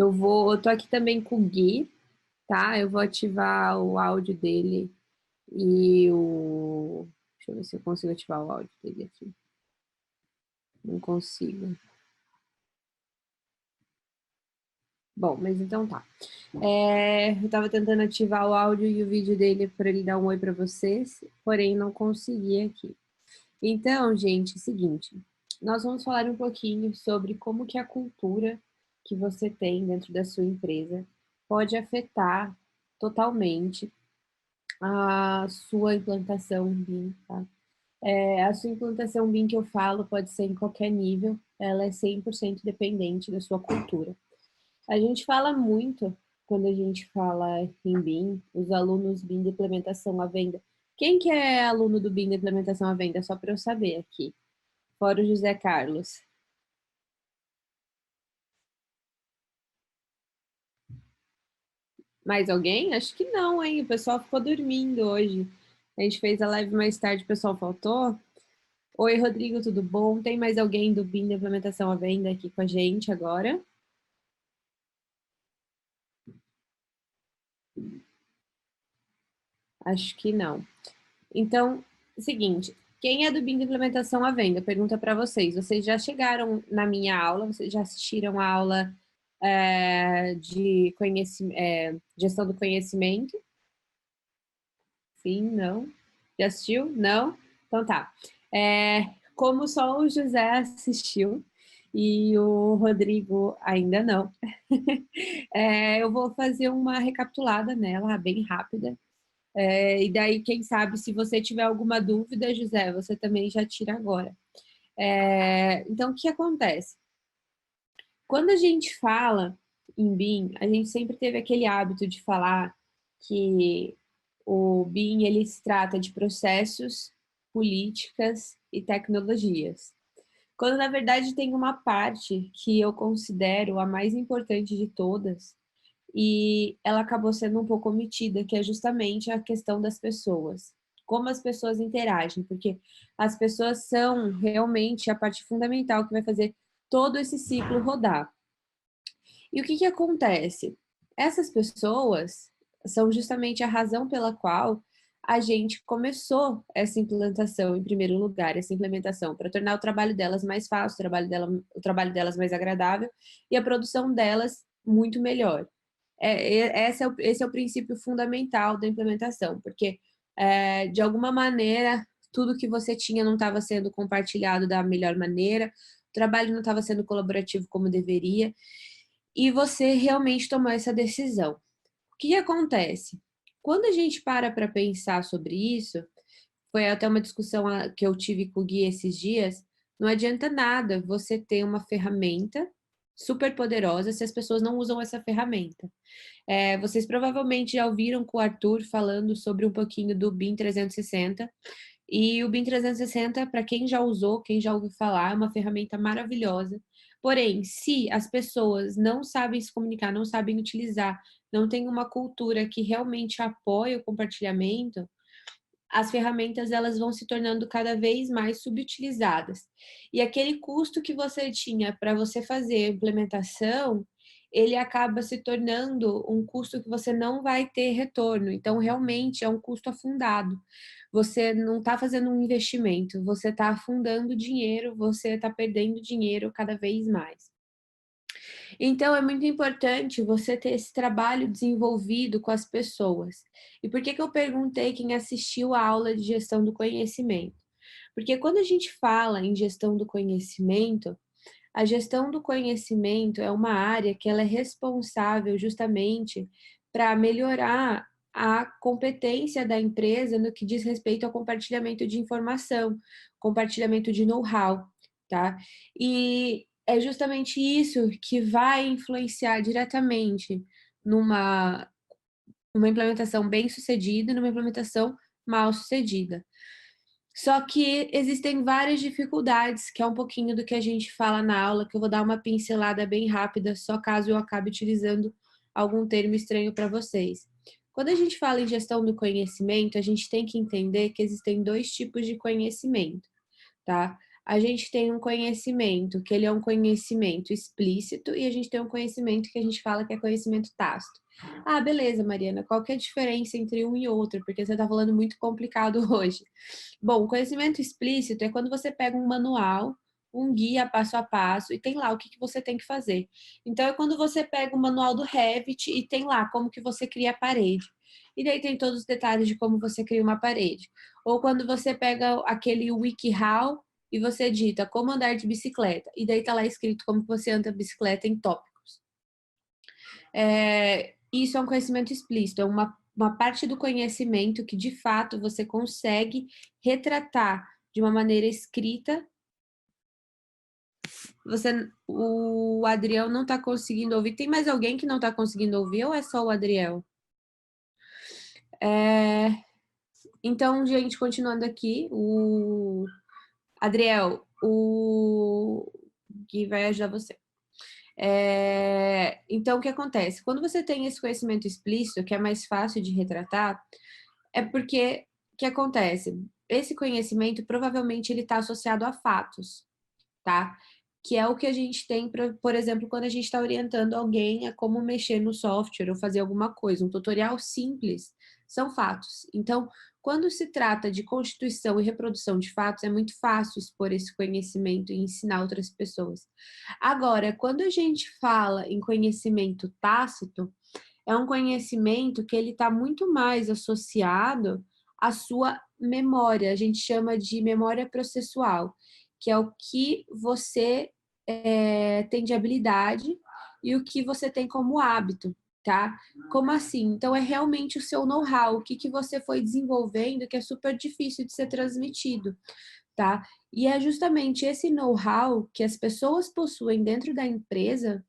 Eu tô aqui também com o Gui, tá? Eu vou ativar o áudio dele e o... Deixa eu ver se eu consigo ativar o áudio dele aqui. Não consigo. Bom, mas então tá. Eu tava tentando ativar o áudio e o vídeo dele para ele dar um oi para vocês, porém não consegui aqui. Então, gente, é o seguinte, nós vamos falar um pouquinho sobre como que a cultura que você tem dentro da sua empresa pode afetar totalmente a sua implantação BIM, tá? A sua implantação BIM que eu falo pode ser em qualquer nível, ela é 100% dependente da sua cultura. A gente fala muito, quando a gente fala em BIM, os alunos BIM de implementação à venda. Quem que é aluno do BIM de implementação à venda? Só para eu saber aqui. Fora o José Carlos. Mais alguém? Acho que não, hein? O pessoal ficou dormindo hoje. A gente fez a live mais tarde, o pessoal faltou. Oi, Rodrigo, tudo bom? Tem mais alguém do BIM de implementação à venda aqui com a gente agora? Acho que não. Então, seguinte, quem é do BIM de implementação à venda? Pergunta para vocês. Vocês já chegaram na minha aula? Vocês já assistiram a aula de gestão do conhecimento? Sim, não? Já assistiu? Não? Então tá. Como só o José assistiu e o Rodrigo ainda não, eu vou fazer uma recapitulada nela, bem rápida. E daí, quem sabe, se você tiver alguma dúvida, José, você também já tira agora. Então, o que acontece? Quando a gente fala em BIM, a gente sempre teve aquele hábito de falar que o BIM ele se trata de processos, políticas e tecnologias. Quando na verdade tem uma parte que eu considero a mais importante de todas e ela acabou sendo um pouco omitida, que é justamente a questão das pessoas. Como as pessoas interagem, porque as pessoas são realmente a parte fundamental que vai fazer todo esse ciclo rodar. E o que que acontece? Essas pessoas são justamente a razão pela qual a gente começou essa implantação, em primeiro lugar, essa implementação, para tornar o trabalho delas mais fácil, o trabalho delas mais agradável e a produção delas muito melhor. Esse é o princípio fundamental da implementação, porque, de alguma maneira, tudo que você tinha não estava sendo compartilhado da melhor maneira, o trabalho não estava sendo colaborativo como deveria, e você realmente tomou essa decisão. O que acontece? Quando a gente para pensar sobre isso, foi até uma discussão que eu tive com o Gui esses dias, não adianta nada você ter uma ferramenta super poderosa se as pessoas não usam essa ferramenta. Vocês provavelmente já ouviram com o Arthur falando sobre um pouquinho do BIM 360, e o BIM 360, para quem já usou, quem já ouviu falar, é uma ferramenta maravilhosa. Porém, se as pessoas não sabem se comunicar, não sabem utilizar, não tem uma cultura que realmente apoia o compartilhamento, as ferramentas elas vão se tornando cada vez mais subutilizadas. E aquele custo que você tinha para você fazer a implementação, ele acaba se tornando um custo que você não vai ter retorno. Então, realmente, é um custo afundado. Você não está fazendo um investimento, você está afundando dinheiro, você está perdendo dinheiro cada vez mais. Então, é muito importante você ter esse trabalho desenvolvido com as pessoas. E por que que eu perguntei quem assistiu a aula de gestão do conhecimento? Porque quando a gente fala em gestão do conhecimento, a gestão do conhecimento é uma área que ela é responsável justamente para melhorar a competência da empresa no que diz respeito ao compartilhamento de informação, compartilhamento de know-how, tá? E é justamente isso que vai influenciar diretamente numa uma implementação bem-sucedida e numa implementação mal-sucedida. Só que existem várias dificuldades, que é um pouquinho do que a gente fala na aula, que eu vou dar uma pincelada bem rápida, só caso eu acabe utilizando algum termo estranho para vocês. Quando a gente fala em gestão do conhecimento, a gente tem que entender que existem dois tipos de conhecimento, tá? a gente tem um conhecimento que ele é um conhecimento explícito e a gente tem um conhecimento que a gente fala que é conhecimento tácito. Ah, beleza, Mariana, qual que é a diferença entre um e outro? Porque você está falando muito complicado hoje. Bom, o conhecimento explícito é quando você pega um manual, um guia passo a passo, e tem lá o que você tem que fazer. Então, é quando você pega o manual do Revit e tem lá como que você cria a parede. E daí tem todos os detalhes de como você cria uma parede. Ou quando você pega aquele WikiHow e você digita como andar de bicicleta. E daí tá lá escrito como você anda de bicicleta em tópicos. Isso é um conhecimento explícito, é uma parte do conhecimento que, de fato, você consegue retratar de uma maneira escrita. O Adriel não está conseguindo ouvir. Tem mais alguém que não está conseguindo ouvir ou é só o Adriel? Então, gente, continuando aqui, o Adriel, o Gui vai ajudar você. Então, o que acontece? Quando você tem esse conhecimento explícito, que é mais fácil de retratar, é porque o que acontece? Esse conhecimento, provavelmente, ele está associado a fatos, tá? Que é o que a gente tem, por exemplo, quando a gente está orientando alguém a como mexer no software ou fazer alguma coisa. Um tutorial simples são fatos. Então, quando se trata de constituição e reprodução de fatos, é muito fácil expor esse conhecimento e ensinar outras pessoas. Agora, quando a gente fala em conhecimento tácito, é um conhecimento que ele está muito mais associado à sua memória. A gente chama de memória processual, que é o que você tem de habilidade e o que você tem como hábito, tá? Como assim? Então, é realmente o seu know-how, o que você foi desenvolvendo, que é super difícil de ser transmitido, tá? E é justamente esse know-how que as pessoas possuem dentro da empresa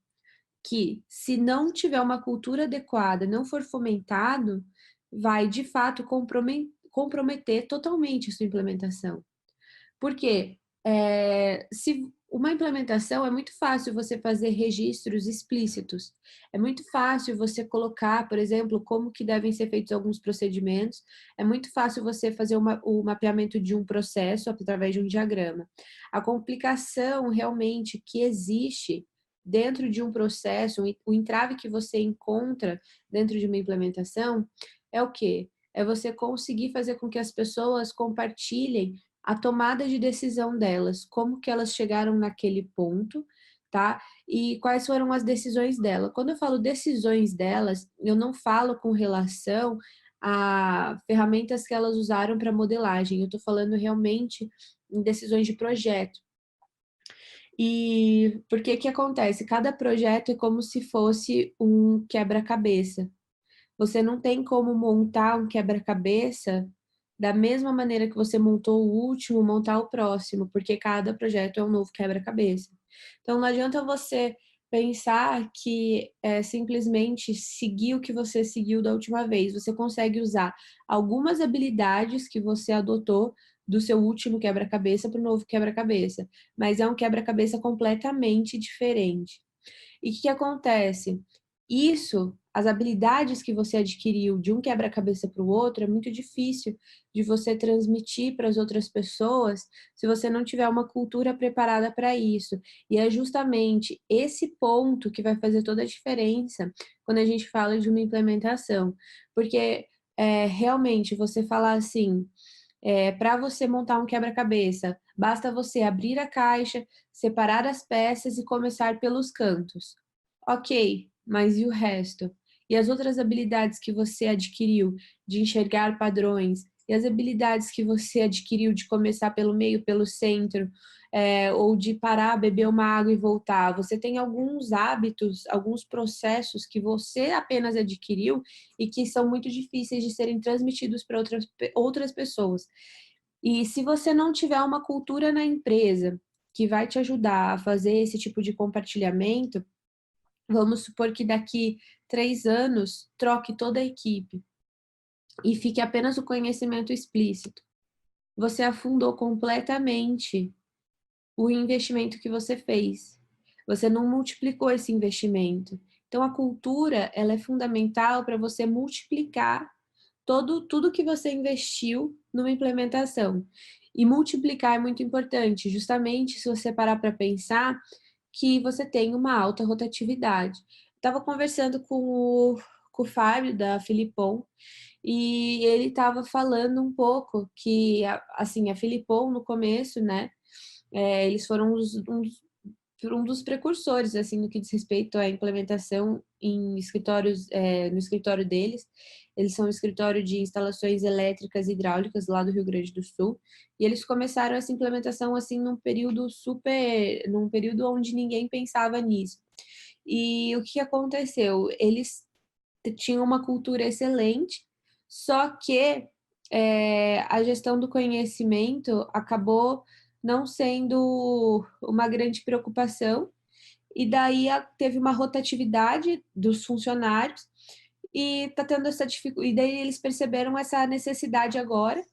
que, se não tiver uma cultura adequada, não for fomentado, vai, de fato, comprometer totalmente a sua implementação. Porque se uma implementação é muito fácil você fazer registros explícitos. É muito fácil você colocar, por exemplo, como que devem ser feitos alguns procedimentos. É muito fácil você fazer o mapeamento de um processo através de um diagrama. A complicação realmente que existe dentro de um processo, o entrave que você encontra dentro de uma implementação é o quê? É você conseguir fazer com que as pessoas compartilhem a tomada de decisão delas, como que elas chegaram naquele ponto, tá? E quais foram as decisões dela. Quando eu falo decisões delas, eu não falo com relação a ferramentas que elas usaram para modelagem, eu estou falando realmente em decisões de projeto. E porque que acontece? Cada projeto é como se fosse um quebra-cabeça. Você não tem como montar um quebra-cabeça da mesma maneira que você montou o último, montar o próximo, porque cada projeto é um novo quebra-cabeça. Então, não adianta você pensar que é simplesmente seguir o que você seguiu da última vez. Você consegue usar algumas habilidades que você adotou do seu último quebra-cabeça para o novo quebra-cabeça, mas é um quebra-cabeça completamente diferente. E o que acontece? Isso, as habilidades que você adquiriu de um quebra-cabeça para o outro, é muito difícil de você transmitir para as outras pessoas se você não tiver uma cultura preparada para isso. E é justamente esse ponto que vai fazer toda a diferença quando a gente fala de uma implementação. Porque realmente você falar assim, para você montar um quebra-cabeça, basta você abrir a caixa, separar as peças e começar pelos cantos. Ok, mas e o resto? E as outras habilidades que você adquiriu de enxergar padrões? E as habilidades que você adquiriu de começar pelo meio, pelo centro, ou de parar, beber uma água e voltar? Você tem alguns hábitos, alguns processos que você apenas adquiriu e que são muito difíceis de serem transmitidos para outras pessoas. E se você não tiver uma cultura na empresa que vai te ajudar a fazer esse tipo de compartilhamento, vamos supor que daqui 3 anos troque toda a equipe e fique apenas o conhecimento explícito. Você afundou completamente o investimento que você fez. Você não multiplicou esse investimento. Então, a cultura, ela é fundamental para você multiplicar tudo que você investiu numa implementação. E multiplicar é muito importante, justamente se você parar para pensar que você tem uma alta rotatividade. Estava conversando com o Fábio da Filipon e ele estava falando um pouco que, assim, a Filipon no começo, né, eles foram um dos precursores, assim, no que diz respeito à implementação em escritórios, no escritório deles. Eles são um escritório de instalações elétricas e hidráulicas lá do Rio Grande do Sul, e eles começaram essa implementação, assim, num período onde ninguém pensava nisso. E o que aconteceu? Eles tinham uma cultura excelente, só que a gestão do conhecimento acabou não sendo uma grande preocupação, e daí teve uma rotatividade dos funcionários e tá tendo essa dificuldade. E daí eles perceberam essa necessidade agora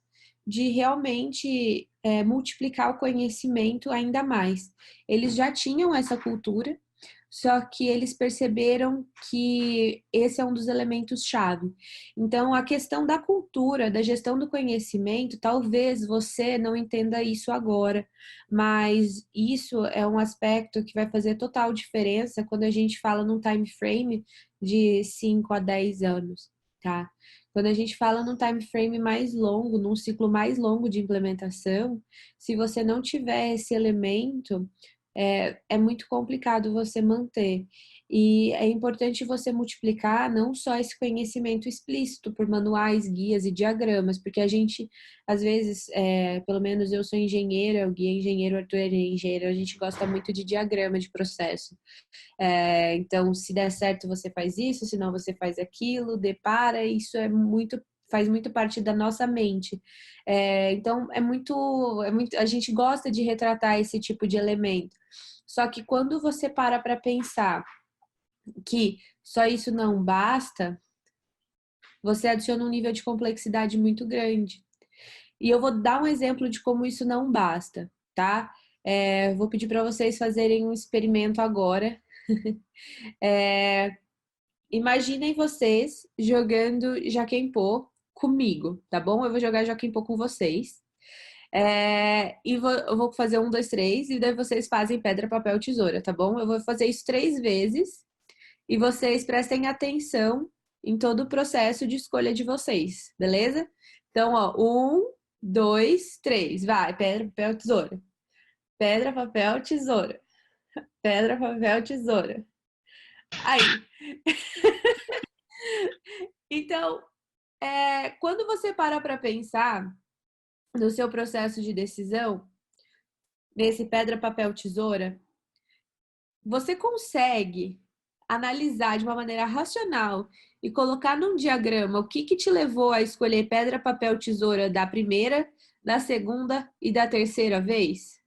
de realmente multiplicar o conhecimento ainda mais. Eles já tinham essa cultura, só que eles perceberam que esse é um dos elementos-chave. Então, a questão da cultura, da gestão do conhecimento, talvez você não entenda isso agora, mas isso é um aspecto que vai fazer total diferença quando a gente fala num time frame de 5 a 10 anos, tá? Quando a gente fala num time frame mais longo, num ciclo mais longo de implementação, se você não tiver esse elemento, é muito complicado você manter. E é importante você multiplicar não só esse conhecimento explícito por manuais, guias e diagramas, porque a gente, às vezes, pelo menos eu sou engenheira, o Gui é engenheiro, o Arthur é engenheiro, a gente gosta muito de diagrama de processo. Então, se der certo, você faz isso, se não, você faz aquilo, depara, isso faz muito parte da nossa mente. Então, a gente gosta de retratar esse tipo de elemento. Só que quando você para pensar que só isso não basta, você adiciona um nível de complexidade muito grande. E eu vou dar um exemplo de como isso não basta, tá? Vou pedir para vocês fazerem um experimento agora. Imaginem vocês jogando Jaquempô comigo, tá bom? Eu vou jogar Jaquempô com vocês. Eu vou fazer um, dois, três, e daí vocês fazem pedra, papel, tesoura, tá bom? Eu vou fazer isso 3 vezes e vocês prestem atenção em todo o processo de escolha de vocês, beleza? Então, ó, 1, 2, 3, vai, pedra, papel, tesoura. Pedra, papel, tesoura. Pedra, papel, tesoura. Aí. Então, quando você para pensar no seu processo de decisão, nesse pedra, papel, tesoura, você consegue analisar de uma maneira racional e colocar num diagrama o que te levou a escolher pedra, papel, tesoura da primeira, da segunda e da terceira vez?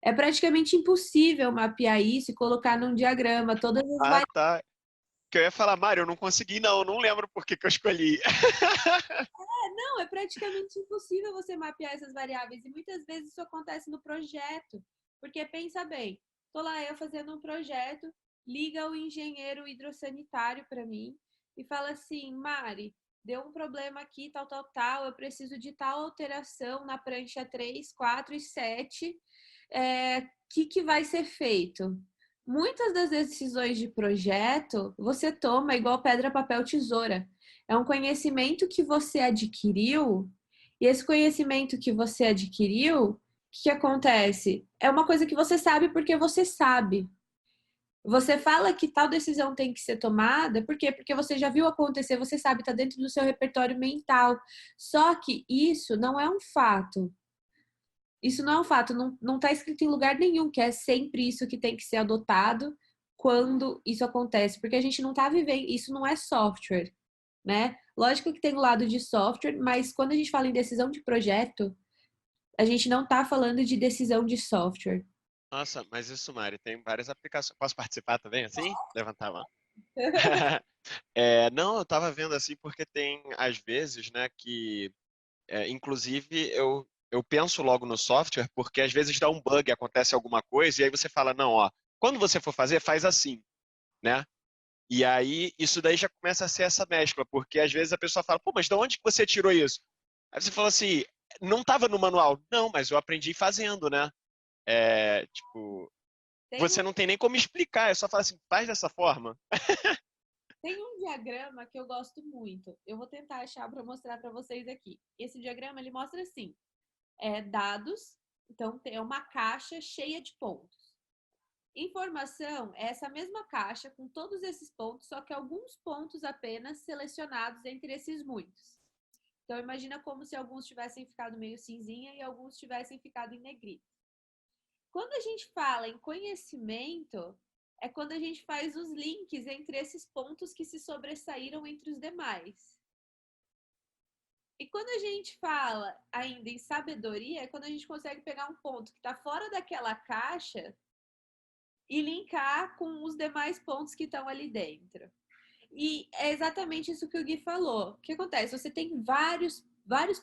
É praticamente impossível mapear isso e colocar num diagrama todas as Ah, variáveis. tá. Que eu ia falar, Mário, eu não consegui, não. Eu não lembro por que eu escolhi. Não, é praticamente impossível você mapear essas variáveis e muitas vezes isso acontece no projeto. Porque pensa bem, tô lá eu fazendo um projeto, liga o engenheiro hidrossanitário para mim e fala assim: Mari, deu um problema aqui, tal, tal, tal, eu preciso de tal alteração na prancha 3, 4 e 7. Que vai ser feito? Muitas das decisões de projeto você toma igual pedra, papel, tesoura. É um conhecimento que você adquiriu, e esse conhecimento que você adquiriu, o que acontece? É uma coisa que você sabe porque você sabe. Você fala que tal decisão tem que ser tomada, por quê? Porque você já viu acontecer, você sabe, está dentro do seu repertório mental. Só que isso não é um fato. Isso não é um fato, não está escrito em lugar nenhum que é sempre isso que tem que ser adotado quando isso acontece, porque a gente não está vivendo, isso não é software, né? Lógico que tem o lado de software, mas quando a gente fala em decisão de projeto, a gente não está falando de decisão de software. Nossa, mas isso, Mário, tem várias aplicações. Posso participar também, assim? Levantar a mão. Não, eu estava vendo assim porque tem, às vezes, né, que, inclusive, eu penso logo no software porque às vezes dá um bug, acontece alguma coisa, e aí você fala, não, ó, quando você for fazer, faz assim, né? E aí, isso daí já começa a ser essa mescla, porque às vezes a pessoa fala, pô, mas de onde que você tirou isso? Aí você fala assim, não estava no manual. Não, mas eu aprendi fazendo, né? Tipo, você não tem nem como explicar, é só falar assim, faz dessa forma. Tem um diagrama que eu gosto muito. Eu vou tentar achar para mostrar para vocês aqui. Esse diagrama, ele mostra assim, dados, então tem uma caixa cheia de pontos. Informação é essa mesma caixa com todos esses pontos, só que alguns pontos apenas selecionados entre esses muitos. Então, imagina como se alguns tivessem ficado meio cinzinha e alguns tivessem ficado em negrito. Quando a gente fala em conhecimento, é quando a gente faz os links entre esses pontos que se sobressaíram entre os demais. E quando a gente fala ainda em sabedoria, é quando a gente consegue pegar um ponto que está fora daquela caixa e linkar com os demais pontos que estão ali dentro. E é exatamente isso que o Gui falou. O que acontece? Você tem vários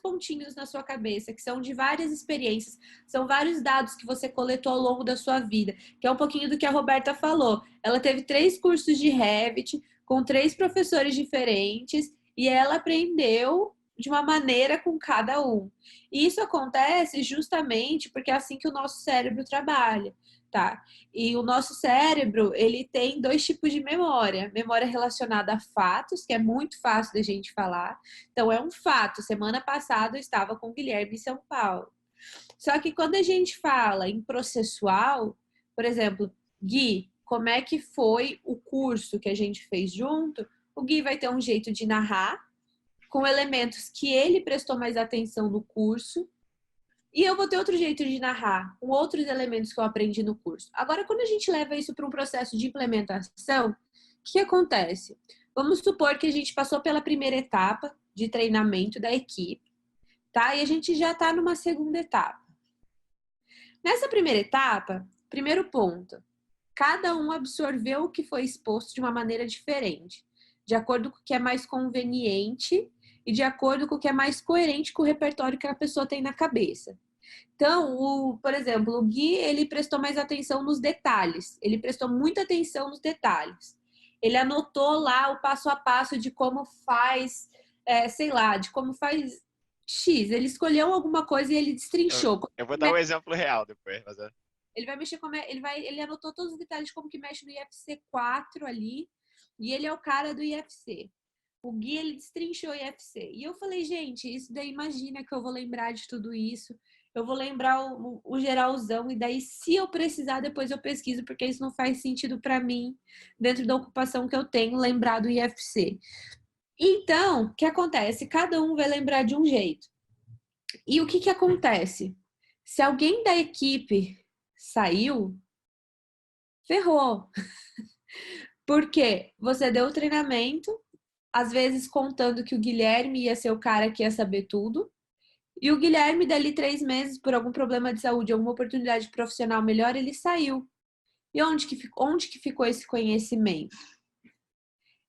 pontinhos na sua cabeça, que são de várias experiências, são vários dados que você coletou ao longo da sua vida, que é um pouquinho do que a Roberta falou. Ela teve 3 cursos de Revit, com 3 professores diferentes, e ela aprendeu de uma maneira com cada um. E isso acontece justamente porque é assim que o nosso cérebro trabalha, tá? E o nosso cérebro, ele tem 2 tipos de memória. Memória relacionada a fatos, que é muito fácil da gente falar. Então, é um fato. Semana passada eu estava com o Guilherme em São Paulo. Só que quando a gente fala em processual, por exemplo, Gui, como é que foi o curso que a gente fez junto? O Gui vai ter um jeito de narrar, com elementos que ele prestou mais atenção no curso, e eu vou ter outro jeito de narrar, com outros elementos que eu aprendi no curso. Agora, quando a gente leva isso para um processo de implementação, o que acontece? Vamos supor que a gente passou pela primeira etapa de treinamento da equipe, tá? E a gente já está numa segunda etapa. Nessa primeira etapa, primeiro ponto, cada um absorveu o que foi exposto de uma maneira diferente, de acordo com o que é mais conveniente e de acordo com o que é mais coerente com o repertório que a pessoa tem na cabeça. Então, por exemplo, o Gui, ele prestou mais atenção nos detalhes. Ele prestou muita atenção nos detalhes. Ele anotou lá o passo a passo de como faz, sei lá, de como faz X. Ele escolheu alguma coisa e ele destrinchou. Eu vou dar um exemplo real depois. Mas Ele vai mexer como ele anotou todos os detalhes de como que mexe no IFC 4 ali, e ele é o cara do IFC. O Gui, ele destrinchou o IFC. E eu falei, gente, isso daí imagina que eu vou lembrar de tudo isso. Eu vou lembrar o geralzão, e daí, se eu precisar, depois eu pesquiso, porque isso não faz sentido para mim, dentro da ocupação que eu tenho, lembrar do IFC. Então, o que acontece? Cada um vai lembrar de um jeito. E o que acontece? Se alguém da equipe saiu, ferrou. Porque você deu o treinamento, às vezes contando que o Guilherme ia ser o cara que ia saber tudo, e o Guilherme, dali 3 meses, por algum problema de saúde, alguma oportunidade profissional melhor, ele saiu. E onde que ficou esse conhecimento?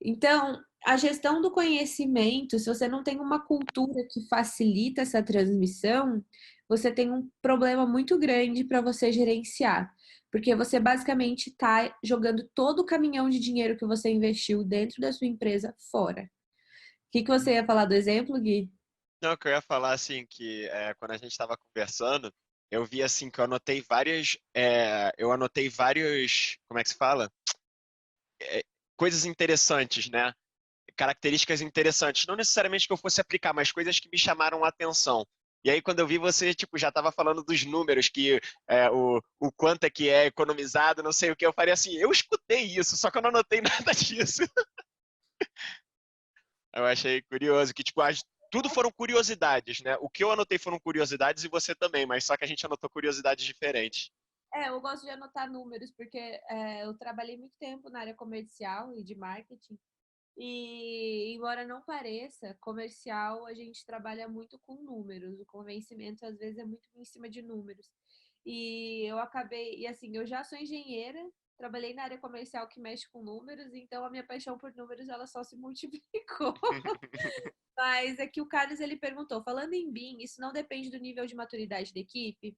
Então, a gestão do conhecimento, se você não tem uma cultura que facilita essa transmissão, você tem um problema muito grande para você gerenciar. Porque você basicamente está jogando todo o caminhão de dinheiro que você investiu dentro da sua empresa fora. O que você ia falar do exemplo, Gui? não, que eu ia falar assim, que quando a gente estava conversando, eu vi assim que eu anotei vários, como é que se fala? Coisas interessantes, né? Características interessantes. Não necessariamente que eu fosse aplicar, mas coisas que me chamaram a atenção. E aí, quando eu vi você, tipo, já estava falando dos números, que o quanto é que é economizado, não sei o que, eu faria assim, eu escutei isso, só que eu não anotei nada disso. Eu achei curioso, que, tipo, tudo foram curiosidades, né? O que eu anotei foram curiosidades e você também, mas só que a gente anotou curiosidades diferentes. Eu gosto de anotar números, porque eu trabalhei muito tempo na área comercial e de marketing. E, embora não pareça, comercial a gente trabalha muito com números. O convencimento, às vezes, é muito em cima de números. E eu acabei, e assim, eu já sou engenheira, trabalhei na área comercial que mexe com números, então a minha paixão por números, ela só se multiplicou. Mas é que o Carlos, ele perguntou, falando em BIM, isso não depende do nível de maturidade da equipe?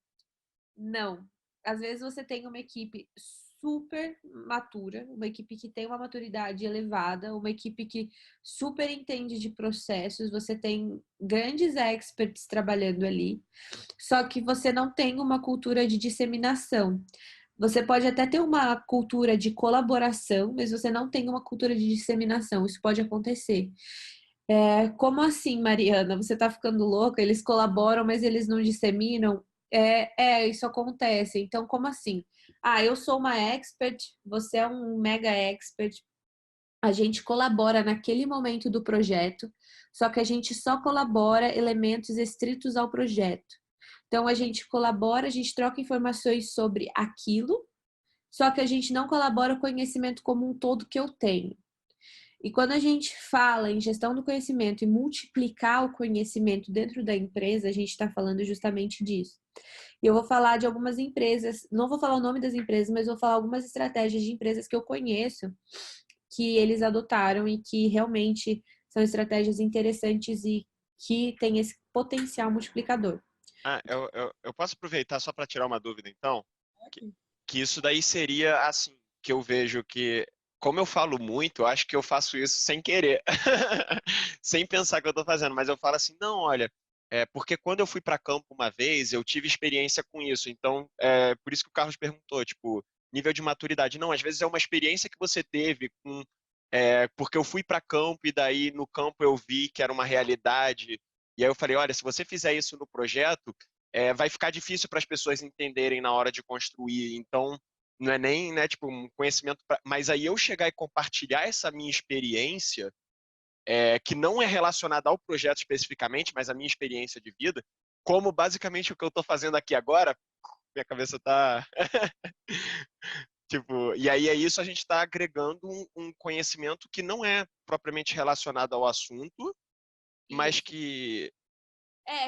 Não. Às vezes você tem uma equipe super matura, uma equipe que tem uma maturidade elevada, uma equipe que super entende de processos, você tem grandes experts trabalhando ali, só que você não tem uma cultura de disseminação. Você pode até ter uma cultura de colaboração, mas você não tem uma cultura de disseminação. Isso pode acontecer. Como assim, Mariana? Você tá ficando louca? Eles colaboram, mas eles não disseminam? Isso acontece. Então, como assim? Ah, eu sou uma expert, você é um mega expert. A gente colabora naquele momento do projeto, só que a gente só colabora elementos estritos ao projeto. Então, a gente colabora, a gente troca informações sobre aquilo, só que a gente não colabora o conhecimento como um todo que eu tenho. E quando a gente fala em gestão do conhecimento e multiplicar o conhecimento dentro da empresa, a gente está falando justamente disso. E eu vou falar de algumas empresas, não vou falar o nome das empresas, mas vou falar algumas estratégias de empresas que eu conheço, que eles adotaram e que realmente são estratégias interessantes e que têm esse potencial multiplicador. Eu posso aproveitar só para tirar uma dúvida, então? Que, que isso daí seria assim, que eu vejo que, como eu falo muito, eu acho que eu faço isso sem querer, sem pensar que eu estou fazendo, mas eu falo assim, não, olha, porque quando eu fui para campo uma vez, eu tive experiência com isso, então, por isso que o Carlos perguntou, tipo, nível de maturidade. Não, às vezes é uma experiência que você teve com, porque eu fui para campo e daí no campo eu vi que era uma realidade, e aí eu falei, olha, se você fizer isso no projeto, vai ficar difícil para as pessoas entenderem na hora de construir. Então, não é nem, né, tipo, um conhecimento. Mas aí eu chegar e compartilhar essa minha experiência, que não é relacionada ao projeto especificamente, mas a minha experiência de vida, como basicamente o que eu estou fazendo aqui agora, minha cabeça tá. Tipo, e aí é isso, a gente está agregando um conhecimento que não é propriamente relacionado ao assunto, mas Isso. que.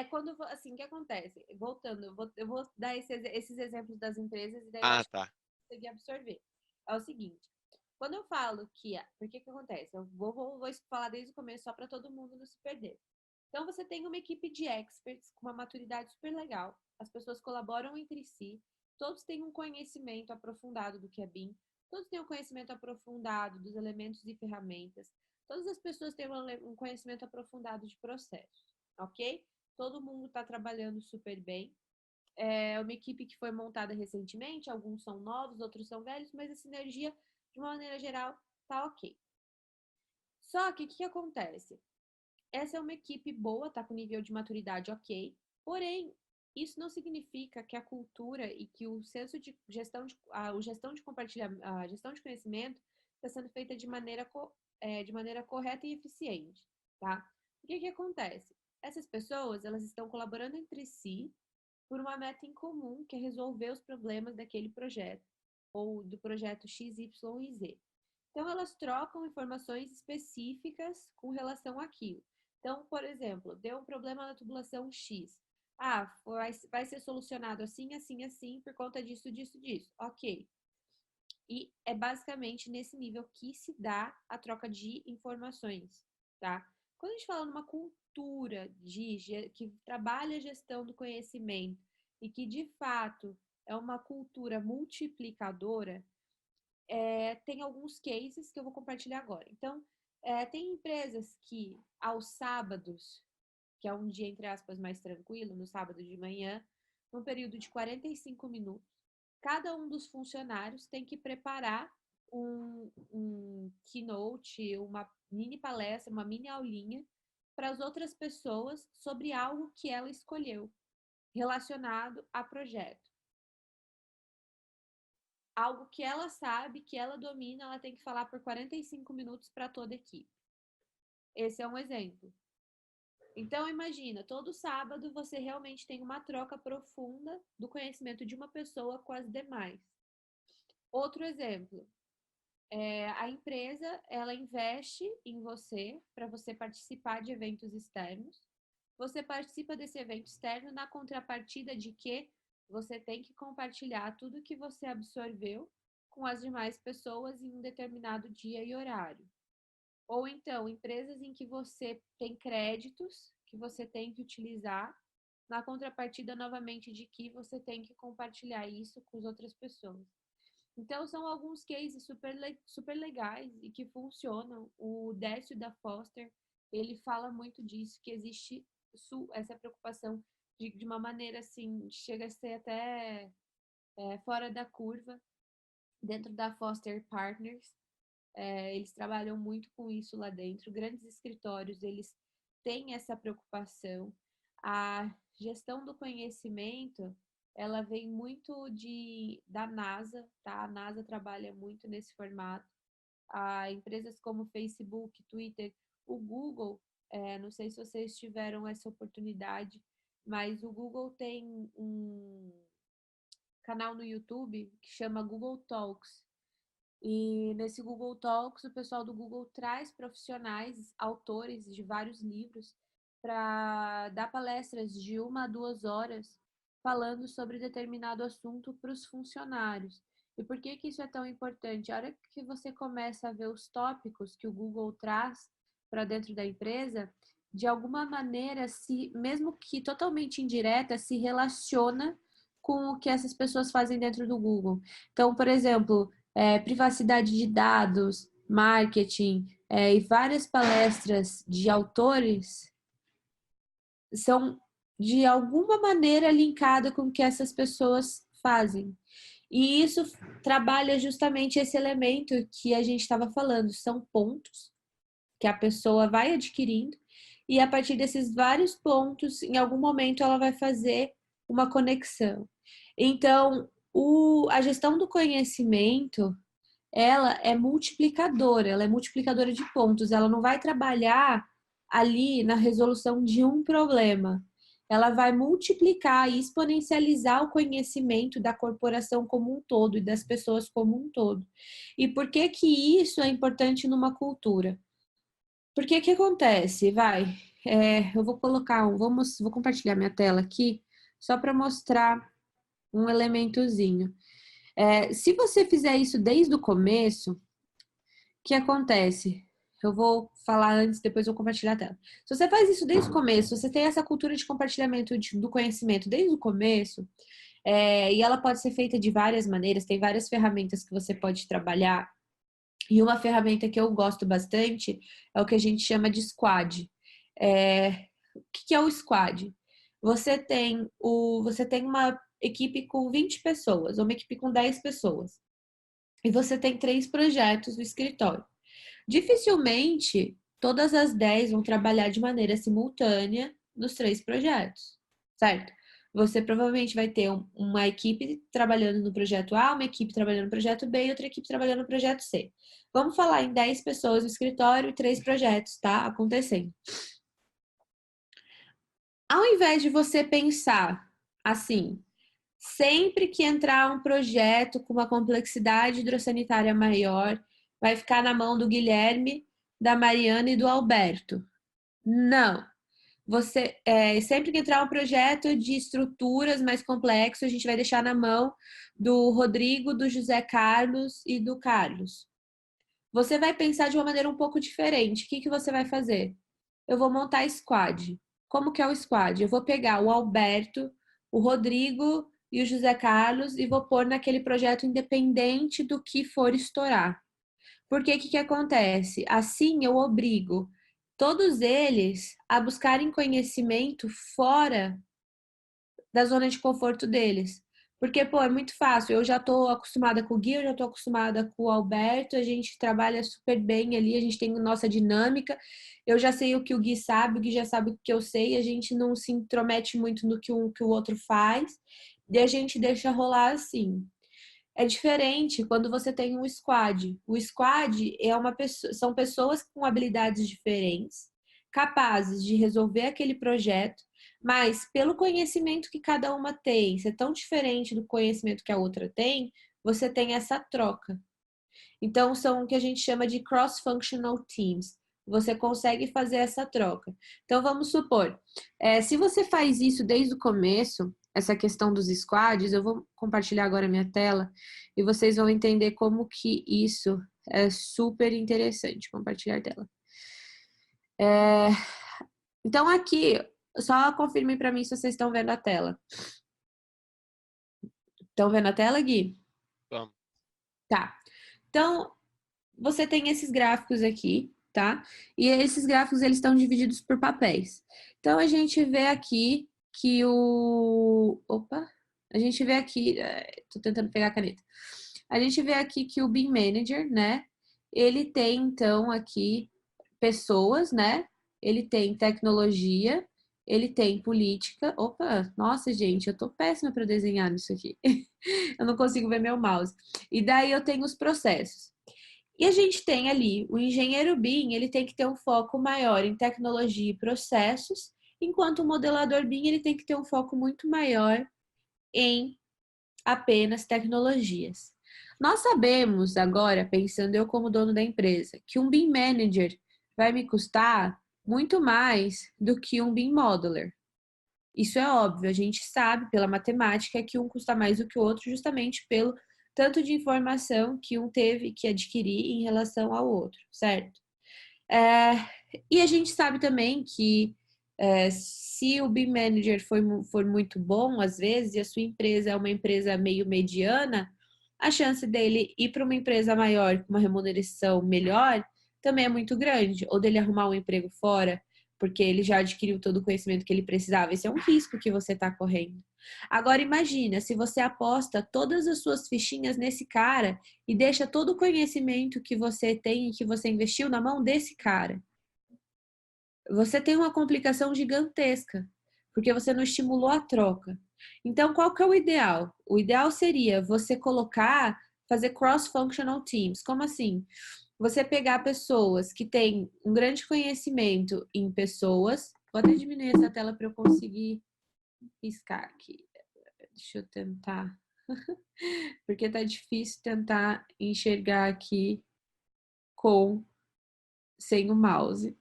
Quando, assim, o que acontece? Voltando, eu vou dar esses exemplos das empresas e daí eu Ah, acho que tá. você conseguir absorver. É o seguinte, quando eu falo que, por que que acontece? Eu vou falar desde o começo só para todo mundo não se perder. Então, você tem uma equipe de experts com uma maturidade super legal, as pessoas colaboram entre si, todos têm um conhecimento aprofundado do que é BIM, todos têm um conhecimento aprofundado dos elementos e ferramentas, todas as pessoas têm um conhecimento aprofundado de processos, ok? Todo mundo está trabalhando super bem. É uma equipe que foi montada recentemente, alguns são novos, outros são velhos, mas a sinergia, de uma maneira geral, tá ok. Só que o que acontece? Essa é uma equipe boa, tá com nível de maturidade ok, porém, isso não significa que a cultura e que o senso de gestão o gestão de compartilhamento, a gestão de conhecimento está sendo feita de maneira correta e eficiente, tá? O que que acontece? Essas pessoas, elas estão colaborando entre si por uma meta em comum, que é resolver os problemas daquele projeto, ou do projeto X, Y e Z. Então, elas trocam informações específicas com relação àquilo. Então, por exemplo, deu um problema na tubulação X. Ah, vai ser solucionado assim, assim, assim, por conta disso, disso, disso. Ok. E é basicamente nesse nível que se dá a troca de informações, tá? Quando a gente fala numa cultura que trabalha a gestão do conhecimento e que, de fato, é uma cultura multiplicadora, tem alguns cases que eu vou compartilhar agora. Então, tem empresas que, aos sábados, que é um dia, entre aspas, mais tranquilo, no sábado de manhã, num período de 45 minutos, cada um dos funcionários tem que preparar um keynote, uma mini palestra, uma mini aulinha para as outras pessoas sobre algo que ela escolheu relacionado a projeto. Algo que ela sabe, que ela domina, ela tem que falar por 45 minutos para toda a equipe. Esse é um exemplo. Então, imagina, todo sábado você realmente tem uma troca profunda do conhecimento de uma pessoa com as demais. Outro exemplo, a empresa, ela investe em você para você participar de eventos externos. Você participa desse evento externo na contrapartida de que você tem que compartilhar tudo que você absorveu com as demais pessoas em um determinado dia e horário. Ou então, empresas em que você tem créditos que você tem que utilizar, na contrapartida, novamente, de que você tem que compartilhar isso com as outras pessoas. Então, são alguns cases super legais e que funcionam. O Décio da Foster, ele fala muito disso, que existe essa preocupação de uma maneira assim, chega a ser até fora da curva, dentro da Foster Partners. Eles trabalham muito com isso lá dentro. Grandes escritórios, eles têm essa preocupação. A gestão do conhecimento, ela vem muito da NASA, tá? A NASA trabalha muito nesse formato. Empresas como Facebook, Twitter, o Google, não sei se vocês tiveram essa oportunidade, mas o Google tem um canal no YouTube que chama Google Talks. E nesse Google Talks, o pessoal do Google traz profissionais, autores de vários livros, para dar palestras de 1 a 2 horas falando sobre determinado assunto para os funcionários. E por que isso é tão importante? A hora que você começa a ver os tópicos que o Google traz para dentro da empresa, de alguma maneira, mesmo que totalmente indireta, se relaciona com o que essas pessoas fazem dentro do Google. Então, por exemplo, privacidade de dados, marketing e várias palestras de autores são de alguma maneira linkada com o que essas pessoas fazem. E isso trabalha justamente esse elemento que a gente estava falando, são pontos que a pessoa vai adquirindo e a partir desses vários pontos, em algum momento ela vai fazer uma conexão. Então, a gestão do conhecimento, ela é multiplicadora de pontos, ela não vai trabalhar ali na resolução de um problema. Ela vai multiplicar e exponencializar o conhecimento da corporação como um todo e das pessoas como um todo. E por que que isso é importante numa cultura? Porque que acontece? Eu vou colocar vou compartilhar minha tela aqui só para mostrar um elementozinho. Se você fizer isso desde o começo, o que acontece? Eu vou falar antes, depois eu vou compartilhar a tela. Se você faz isso desde o começo, você tem essa cultura de compartilhamento do conhecimento desde o começo, e ela pode ser feita de várias maneiras, tem várias ferramentas que você pode trabalhar. E uma ferramenta que eu gosto bastante é o que a gente chama de squad. O que é o squad? Você tem uma equipe com 20 pessoas, ou uma equipe com 10 pessoas. E você tem 3 projetos no escritório. Dificilmente todas as 10 vão trabalhar de maneira simultânea nos 3 projetos, certo? Você provavelmente vai ter uma equipe trabalhando no projeto A, uma equipe trabalhando no projeto B e outra equipe trabalhando no projeto C. Vamos falar em 10 pessoas no escritório e 3 projetos, tá? Acontecendo. Ao invés de você pensar assim, sempre que entrar um projeto com uma complexidade hidrossanitária maior, vai ficar na mão do Guilherme, da Mariana e do Alberto. Não. Sempre que entrar um projeto de estruturas mais complexo, a gente vai deixar na mão do Rodrigo, do José Carlos e do Carlos. Você vai pensar de uma maneira um pouco diferente. O que você vai fazer? Eu vou montar squad. Como que é o squad? Eu vou pegar o Alberto, o Rodrigo e o José Carlos e vou pôr naquele projeto independente do que for estourar. Porque o que acontece? Assim eu obrigo todos eles a buscarem conhecimento fora da zona de conforto deles. Porque, pô, é muito fácil. Eu já estou acostumada com o Gui, eu já estou acostumada com o Alberto, a gente trabalha super bem ali, a gente tem nossa dinâmica. Eu já sei o que o Gui sabe, o Gui já sabe o que eu sei, a gente não se intromete muito no que que o outro faz, e a gente deixa rolar assim. É diferente quando você tem um squad. O squad são pessoas com habilidades diferentes, capazes de resolver aquele projeto, mas pelo conhecimento que cada uma tem, ser tão diferente do conhecimento que a outra tem, você tem essa troca. Então, são o que a gente chama de cross-functional teams. Você consegue fazer essa troca. Então, vamos supor, se você faz isso desde o começo, essa questão dos squads, eu vou compartilhar agora a minha tela e vocês vão entender como que isso é super interessante. Compartilhar a tela. Então, aqui, só confirmem para mim se vocês estão vendo a tela. Estão vendo a tela, Gui? Vamos. Tá. Então, você tem esses gráficos aqui, tá? E esses gráficos, eles estão divididos por papéis. Então, a gente vê aqui que o... Opa! A gente vê aqui... Tô tentando pegar a caneta. A gente vê aqui que o BIM Manager, né? Ele tem, então, aqui pessoas, né? Ele tem tecnologia, ele tem política. Opa, nossa, gente, eu tô péssima para desenhar nisso aqui. Eu não consigo ver meu mouse. E daí eu tenho os processos. E a gente tem ali o engenheiro BIM, ele tem que ter um foco maior em tecnologia e processos, enquanto o modelador BIM, ele tem que ter um foco muito maior em apenas tecnologias. Nós sabemos agora, pensando eu como dono da empresa, que um BIM Manager vai me custar muito mais do que um BIM Modeler. Isso é óbvio, a gente sabe pela matemática que um custa mais do que o outro, justamente pelo tanto de informação que um teve que adquirir em relação ao outro, certo? É, e a gente sabe também que se o BIM Manager for muito bom, às vezes, e a sua empresa é uma empresa meio mediana, a chance dele ir para uma empresa maior com uma remuneração melhor também é muito grande, ou dele arrumar um emprego fora, porque ele já adquiriu todo o conhecimento que ele precisava. Esse é um risco que você está correndo. Agora imagina, se você aposta todas as suas fichinhas nesse cara e deixa todo o conhecimento que você tem e que você investiu na mão desse cara. Você tem uma complicação gigantesca, porque você não estimulou a troca. Então, qual que é o ideal? O ideal seria você colocar, fazer cross-functional teams. Como assim? Você pegar pessoas que têm um grande conhecimento em pessoas. Vou até diminuir essa tela para eu conseguir riscar aqui. Deixa eu tentar. Porque tá difícil tentar enxergar aqui com sem o mouse.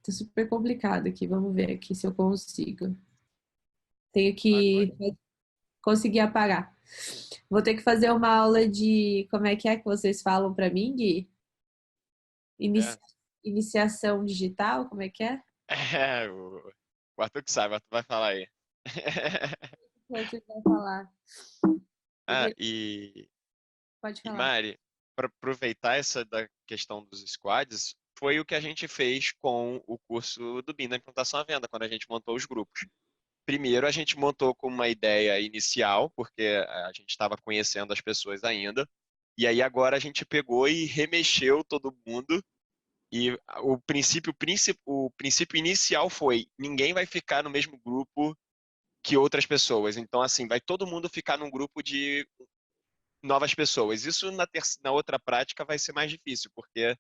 Tá super complicado aqui. Vamos ver aqui se eu consigo. Tenho Agora, que conseguir apagar. Vou ter que fazer uma aula de como é que vocês falam para mim, Gui? é, Iniciação digital, como é que é? o Arthur que sabe, o Arthur vai falar aí. O Arthur vai falar. Ah, Porque... Pode e falar. Mari, para aproveitar essa da questão dos squads, foi o que a gente fez com o curso do BIM na implantação à venda, quando a gente montou os grupos. Primeiro, a gente montou com uma ideia inicial, porque a gente estava conhecendo as pessoas ainda, e aí agora a gente pegou e remexeu todo mundo. E o princípio inicial foi: ninguém vai ficar no mesmo grupo que outras pessoas. Então, assim, vai todo mundo ficar num grupo de novas pessoas. Isso na outra prática vai ser mais difícil, porque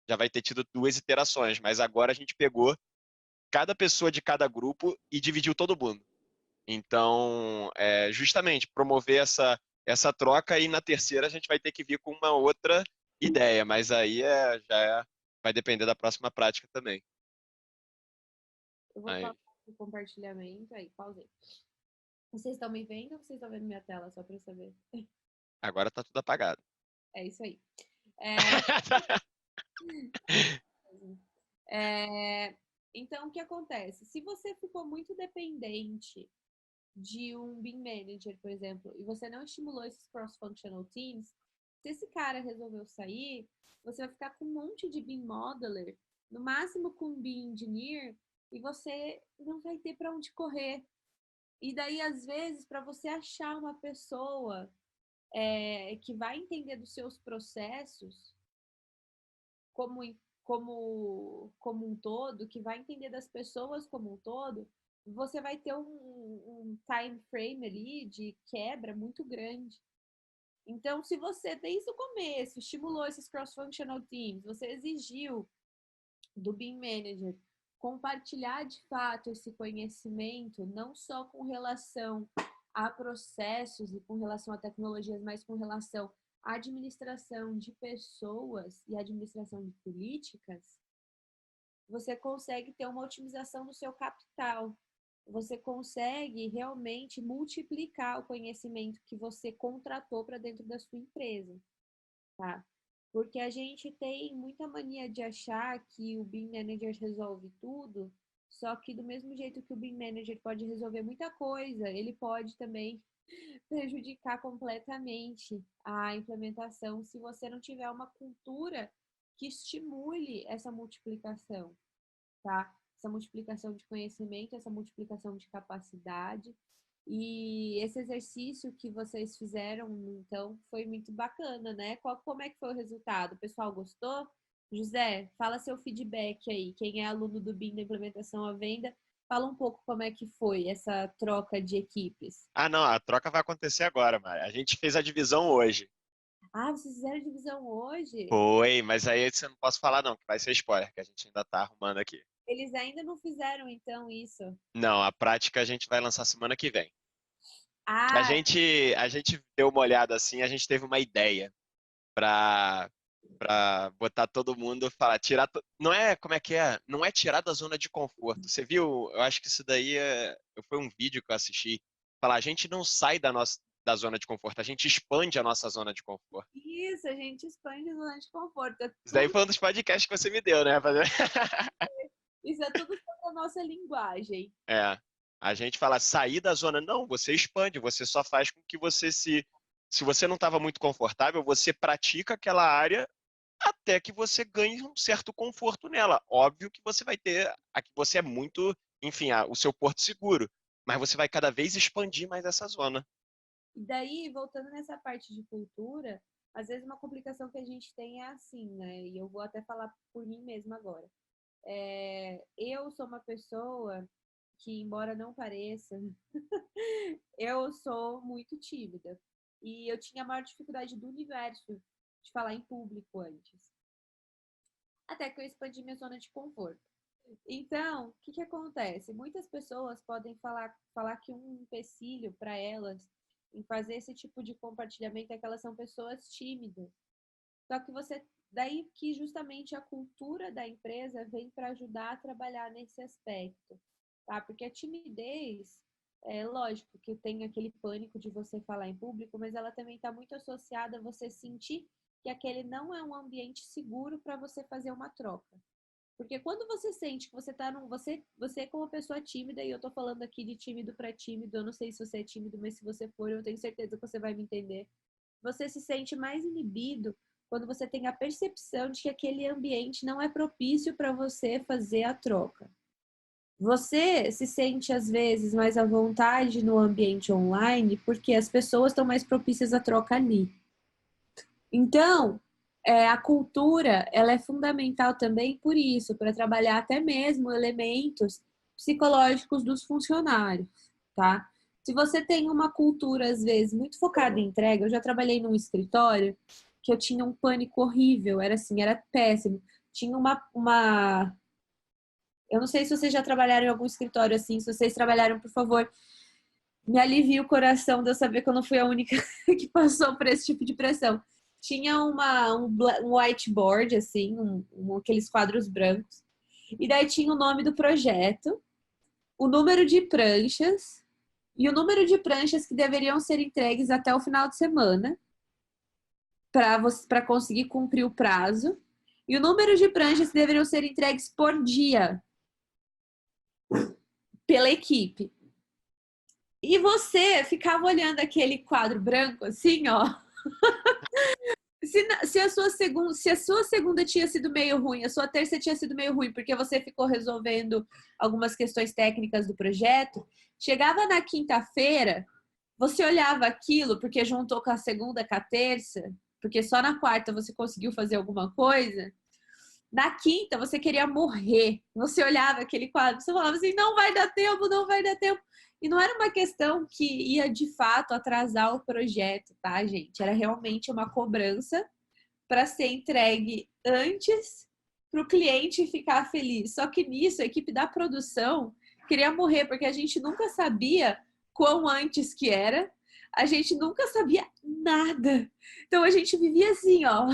já vai ter tido duas iterações. Mas agora a gente pegou cada pessoa de cada grupo e dividiu todo mundo. Então, justamente, promover essa troca, e na terceira a gente vai ter que vir com uma outra ideia, mas aí vai depender da próxima prática também. Eu vou Aí, pausar o compartilhamento. Aí, pausei. Vocês estão me vendo ou vocês estão vendo minha tela, só para eu saber? agora tá tudo apagado. É isso aí. É, é, então, o que acontece? Se você ficou muito dependente de um BIM Manager, por exemplo, e você não estimulou esses cross-functional teams, se esse cara resolveu sair, você vai ficar com um monte de BIM Modeler, no máximo com um BIM Engineer, e você não vai ter para onde correr. E daí, às vezes, para você achar uma pessoa que vai entender dos seus processos como, como um todo, que vai entender das pessoas como um todo, você vai ter um time frame ali de quebra muito grande. Então, se você desde o começo estimulou esses cross-functional teams, você exigiu do BIM Manager compartilhar de fato esse conhecimento, não só com relação a processos e com relação a tecnologias, mas com relação à administração de pessoas e administração de políticas, você consegue ter uma otimização do seu capital. Você consegue realmente multiplicar o conhecimento que você contratou para dentro da sua empresa, tá? Porque a gente tem muita mania de achar que o BIM Manager resolve tudo, só que do mesmo jeito que o BIM Manager pode resolver muita coisa, ele pode também prejudicar completamente a implementação se você não tiver uma cultura que estimule essa multiplicação, tá? Essa multiplicação de conhecimento, essa multiplicação de capacidade. E esse exercício que vocês fizeram, então, foi muito bacana, né? Como é que foi o resultado? O pessoal gostou? José, fala seu feedback aí. Quem é aluno do BIM da implementação à venda, fala um pouco como é que foi essa troca de equipes. Ah, não, a troca vai acontecer agora, Mari. A gente fez a divisão hoje. Ah, vocês fizeram divisão hoje? Foi, mas aí você não posso falar não, que vai ser spoiler, que a gente ainda tá arrumando aqui. Eles ainda não fizeram, então, isso. Não, a prática a gente vai lançar semana que vem. A Ah, gente, a gente deu uma olhada assim, a gente teve uma ideia para botar todo mundo, falar, não é, como é que é? Não é tirar da zona de conforto. Você viu? Eu acho que isso daí foi um vídeo que eu assisti. Falar, a gente não sai da zona de conforto, a gente expande a nossa zona de conforto. isso, a gente expande a zona de conforto. É Isso daí tudo, foi um dos podcasts que você me deu, né? isso é tudo sobre a nossa linguagem. É. A gente fala sair da zona, não, você expande, você só faz com que se você não estava muito confortável, você pratica aquela área até que você ganhe um certo conforto nela. Óbvio que você vai ter, aqui você é muito, enfim, o seu porto seguro, mas você vai cada vez expandir mais essa zona. E daí, voltando nessa parte de cultura, às vezes uma complicação que a gente tem é assim, né? E eu vou até falar por mim mesma agora. Eu sou uma pessoa que, embora não pareça, eu sou muito tímida. E eu tinha a maior dificuldade do universo de falar em público antes. Até que eu expandi minha zona de conforto. Então, o que, que acontece? Muitas pessoas podem falar que um empecilho para elas em fazer esse tipo de compartilhamento é que elas são pessoas tímidas. Só que daí que justamente a cultura da empresa vem para ajudar a trabalhar nesse aspecto, tá? Porque a timidez, é lógico que tem aquele pânico de você falar em público, mas ela também está muito associada a você sentir que aquele não é um ambiente seguro para você fazer uma troca. Porque quando você sente que você tá num. Você como pessoa tímida, e eu tô falando aqui de tímido para tímido, eu não sei se você é tímido, mas se você for, eu tenho certeza que você vai me entender. Você se sente mais inibido quando você tem a percepção de que aquele ambiente não é propício para você fazer a troca. Você se sente, às vezes, mais à vontade no ambiente online porque as pessoas estão mais propícias à troca ali. Então, a cultura ela é fundamental também por isso, para trabalhar até mesmo elementos psicológicos dos funcionários, tá? Se você tem uma cultura, às vezes, muito focada em entrega, eu já trabalhei num escritório que eu tinha um pânico horrível, era assim, era péssimo. Tinha uma... Eu não sei se vocês já trabalharam em algum escritório assim, se vocês trabalharam, por favor, me alivia o coração de eu saber que eu não fui a única que passou por esse tipo de pressão. Tinha um whiteboard, assim, aqueles quadros brancos. E daí tinha o nome do projeto, o número de pranchas e o número de pranchas que deveriam ser entregues até o final de semana para conseguir cumprir o prazo. E o número de pranchas que deveriam ser entregues por dia pela equipe. E você ficava olhando aquele quadro branco assim, ó. Se a sua segunda tinha sido meio ruim, a sua terça tinha sido meio ruim, porque você ficou resolvendo algumas questões técnicas do projeto, chegava na quinta-feira, você olhava aquilo, porque juntou com a segunda, com a terça, porque só na quarta você conseguiu fazer alguma coisa. Na quinta, você queria morrer. Você olhava aquele quadro, você falava assim: não vai dar tempo, não vai dar tempo. E não era uma questão que ia de fato atrasar o projeto, tá, gente? Era realmente uma cobrança para ser entregue antes para o cliente ficar feliz. Só que nisso, a equipe da produção queria morrer, porque a gente nunca sabia quão antes que era, a gente nunca sabia nada. Então a gente vivia assim, ó.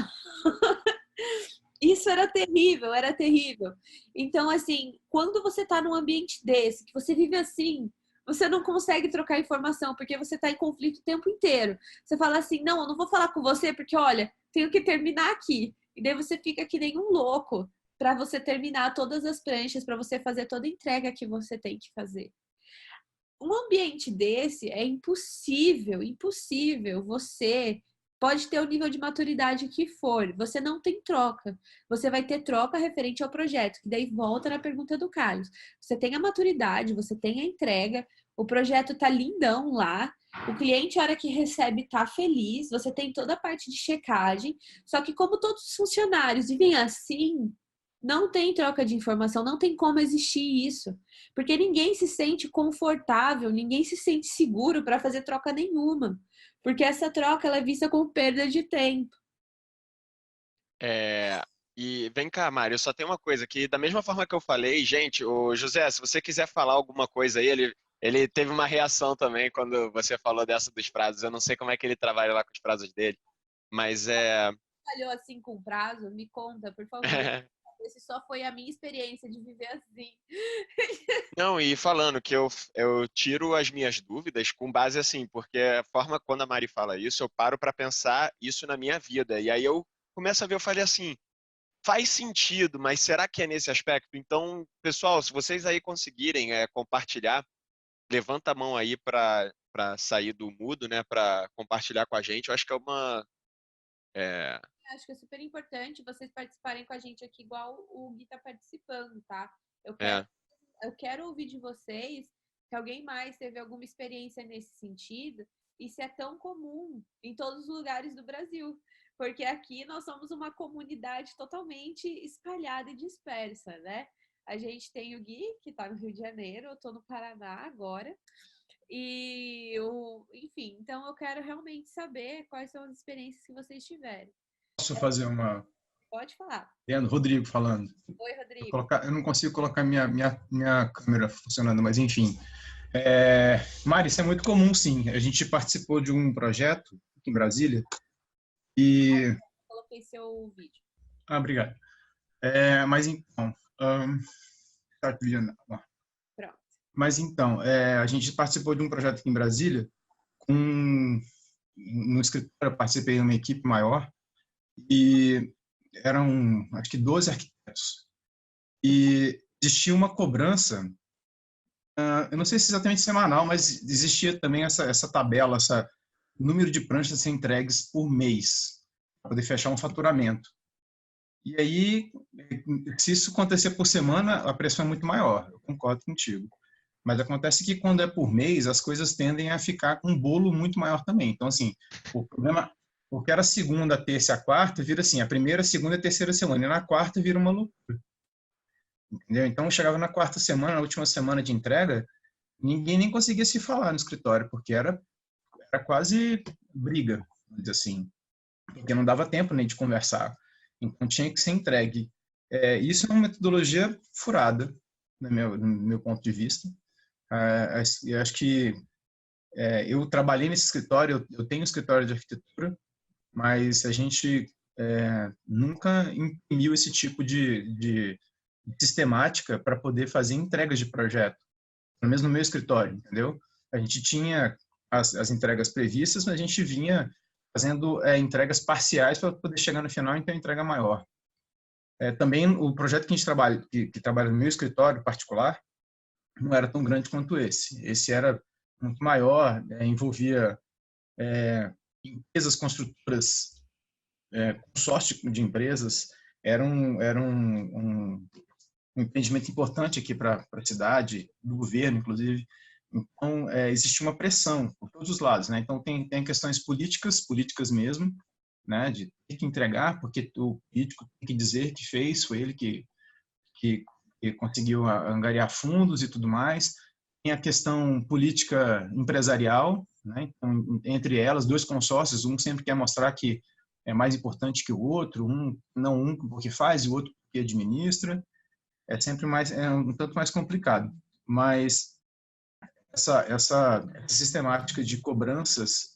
Isso era terrível, era terrível. Então, assim, quando você está num ambiente desse, que você vive assim, você não consegue trocar informação, porque você está em conflito o tempo inteiro. Você fala assim, não, eu não vou falar com você, porque, olha, tenho que terminar aqui. E daí você fica que nem um louco para você terminar todas as pranchas, para você fazer toda a entrega que você tem que fazer. um ambiente desse é impossível, impossível. Você pode ter o nível de maturidade que for, você não tem troca. Você vai ter troca referente ao projeto, que daí volta na pergunta do Carlos. Você tem a maturidade, você tem a entrega, o projeto tá lindão lá, o cliente, a hora que recebe, tá feliz, você tem toda a parte de checagem, só que como todos os funcionários vivem assim, não tem troca de informação, não tem como existir isso. Porque ninguém se sente confortável, ninguém se sente seguro para fazer troca nenhuma. Porque essa troca ela é vista como perda de tempo. É, e vem cá, Mário, só tem uma coisa que, da mesma forma que eu falei, gente, o José, se você quiser falar alguma coisa aí, ele teve uma reação também quando você falou dessa dos prazos. Eu não sei como é que ele trabalha lá com os prazos dele, mas é. Falhou assim com prazo? Me conta, por favor. Esse só foi a minha experiência de viver assim. Não, e falando que eu tiro as minhas dúvidas com base assim, porque a forma quando a Mari fala isso, eu paro para pensar isso na minha vida. E aí eu começo a ver, eu falei assim, faz sentido, mas será que é nesse aspecto? Então, pessoal, se vocês aí conseguirem compartilhar, levanta a mão aí para sair do mudo, né, para compartilhar com a gente. Eu acho que é uma. é, Acho que é super importante vocês participarem com a gente aqui, igual o Gui tá participando, tá? Eu quero, é, eu quero ouvir de vocês se alguém mais teve alguma experiência nesse sentido e se é tão comum em todos os lugares do Brasil. Porque aqui nós somos uma comunidade totalmente espalhada e dispersa, né? A gente tem o Gui, que está no Rio de Janeiro, eu estou no Paraná agora. Enfim, então eu quero realmente saber quais são as experiências que vocês tiveram. Posso fazer uma. Pode falar. Leandro, Rodrigo falando. Oi, Rodrigo. Eu não consigo colocar minha câmera funcionando, mas enfim. Mari, isso é muito comum, sim. A gente participou de um projeto aqui em Brasília e. Coloquei seu vídeo. Obrigado. Mas então. Tá brilhando. Pronto. Mas então, a gente participou de um projeto aqui em Brasília com. No escritório, eu participei de uma equipe maior e eram, acho que 12 arquitetos. E existia uma cobrança, eu não sei se exatamente semanal, mas existia também essa tabela, esse número de pranchas a ser entregues por mês, para poder fechar um faturamento. E aí, se isso acontecer por semana, a pressão é muito maior, eu concordo contigo. Mas acontece que quando é por mês, as coisas tendem a ficar com um bolo muito maior também. Então, assim, o problema, porque era segunda, terça e a quarta, vira assim, a primeira, segunda e terceira semana, e na quarta vira uma loucura. Entendeu? Então, chegava na quarta semana, na última semana de entrega, ninguém nem conseguia se falar no escritório, porque era quase briga, vamos dizer assim, porque não dava tempo nem de conversar. Então, tinha que ser entregue. Isso é uma metodologia furada, no meu ponto de vista. Eu acho que eu trabalhei nesse escritório, eu tenho um escritório de arquitetura, mas a gente nunca imprimiu esse tipo de sistemática para poder fazer entregas de projeto, pelo menos no meu escritório, entendeu? A gente tinha as entregas previstas, mas a gente vinha fazendo entregas parciais para poder chegar no final e ter uma entrega maior. Também o projeto que a gente trabalha, que trabalha no meu escritório particular, não era tão grande quanto esse. Esse era muito maior, envolvia empresas construtoras, consórcio de empresas, era um empreendimento importante aqui para a cidade, do governo, inclusive. Então, existia uma pressão por todos os lados, né? Então, tem questões políticas mesmo, né? De ter que entregar, porque o político tem que dizer que fez, foi ele que conseguiu angariar fundos e tudo mais. Tem a questão política empresarial, né? Então, entre elas, dois consórcios, um sempre quer mostrar que é mais importante que o outro, um porque faz e o outro porque administra. É sempre um tanto mais complicado. Mas essa sistemática de cobranças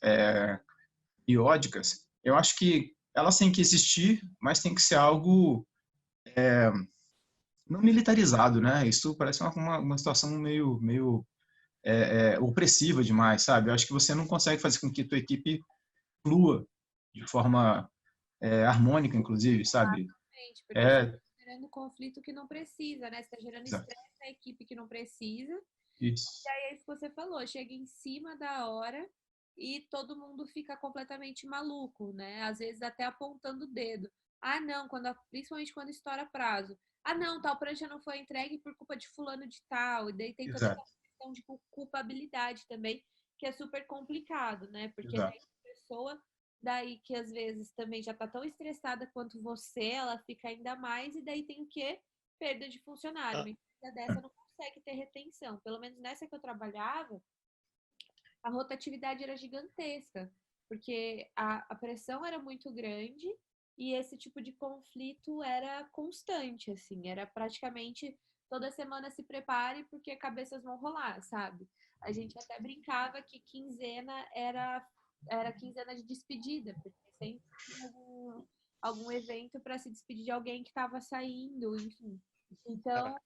periódicas, eu acho que elas têm que existir, mas tem que ser algo não militarizado, né? Isso parece uma situação meio opressiva demais, sabe? Eu acho que você não consegue fazer com que a tua equipe flua de forma harmônica, inclusive, sabe? Exatamente, porque você está gerando conflito que não precisa, né? Você está gerando Exato. estresse na equipe que não precisa Isso. E aí é isso que você falou, chega em cima da hora e todo mundo fica completamente maluco, né? Às vezes até apontando o dedo. Ah, não, principalmente quando estoura prazo. Ah, não, tal prancha não foi entregue por culpa de fulano de tal. E daí tem toda Exato, aquela questão de culpabilidade também, que é super complicado, né? Porque daí exato. a pessoa, daí que às vezes também já tá tão estressada quanto você, ela fica ainda mais, e daí tem o quê? Perda de funcionário. Ah, Uma empresa dessa não consegue ter retenção. Pelo menos nessa que eu trabalhava, a rotatividade era gigantesca, porque a pressão era muito grande e esse tipo de conflito era constante, assim, era praticamente toda semana se prepare porque cabeças vão rolar, sabe? A gente até brincava que quinzena era quinzena de despedida, porque sempre tinha algum evento para se despedir de alguém que estava saindo, enfim. Então,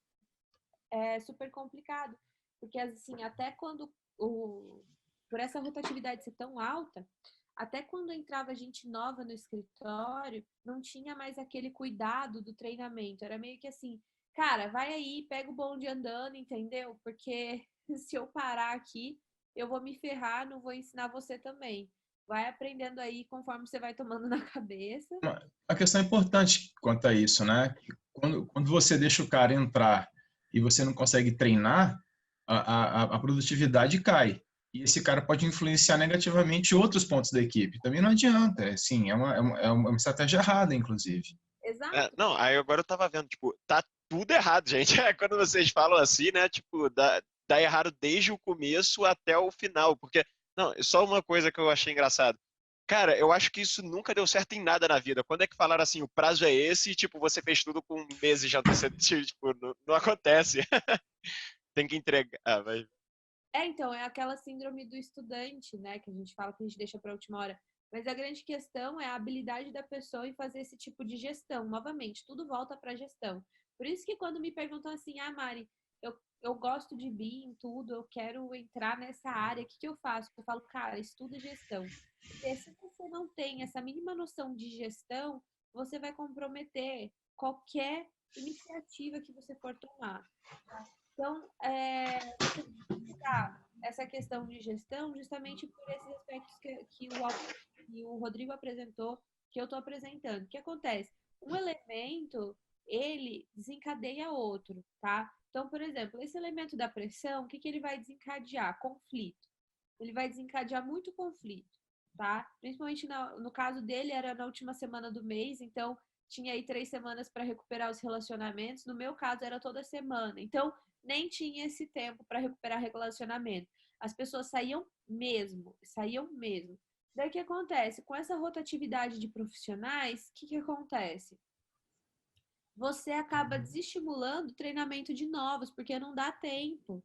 é super complicado, porque assim, até quando por essa rotatividade ser tão alta, até quando entrava gente nova no escritório, não tinha mais aquele cuidado do treinamento. Era meio que assim, cara, vai aí, pega o bonde andando, entendeu? Porque se eu parar aqui, eu vou me ferrar, não vou ensinar você também. Vai aprendendo aí conforme você vai tomando na cabeça. Uma questão importante quanto a isso, né? Quando você deixa o cara entrar e você não consegue treinar, a produtividade cai. E esse cara pode influenciar negativamente outros pontos da equipe. Também não adianta, assim, é uma estratégia errada, inclusive. Exato. não, aí agora eu tava vendo, tipo, tá tudo errado, gente. Quando vocês falam assim, né, tipo, dá errado desde o começo até o final, porque, não, só uma coisa que eu achei engraçado. Cara, eu acho que isso nunca deu certo em nada na vida. Quando é que falaram assim, o prazo é esse e, tipo, você fez tudo com meses de antecedência? Tipo, não acontece. Tem que entregar. Ah, vai. Então, é aquela síndrome do estudante, né? Que a gente fala que a gente deixa para a última hora. Mas a grande questão é a habilidade da pessoa em fazer esse tipo de gestão. Novamente, tudo volta para a gestão. Por isso que quando me perguntam assim, ah, Mari, eu gosto de BIM, tudo, eu quero entrar nessa área, o que eu faço? Eu falo, cara, estuda gestão. Porque se você não tem essa mínima noção de gestão, você vai comprometer qualquer iniciativa que você for tomar. Então, você essa questão de gestão justamente por esses aspectos que o Rodrigo apresentou, que eu estou apresentando. O que acontece? Um elemento, ele desencadeia outro, tá? Então, por exemplo, esse elemento da pressão, o que ele vai desencadear? Conflito. Ele vai desencadear muito conflito, tá? Principalmente no caso dele, era na última semana do mês, então tinha aí 3 semanas para recuperar os relacionamentos. No meu caso, era toda semana. Então, nem tinha esse tempo para recuperar relacionamento. As pessoas saíam mesmo, saíam mesmo. Daí o que acontece? Com essa rotatividade de profissionais, o que acontece? Você acaba desestimulando o treinamento de novos, porque não dá tempo.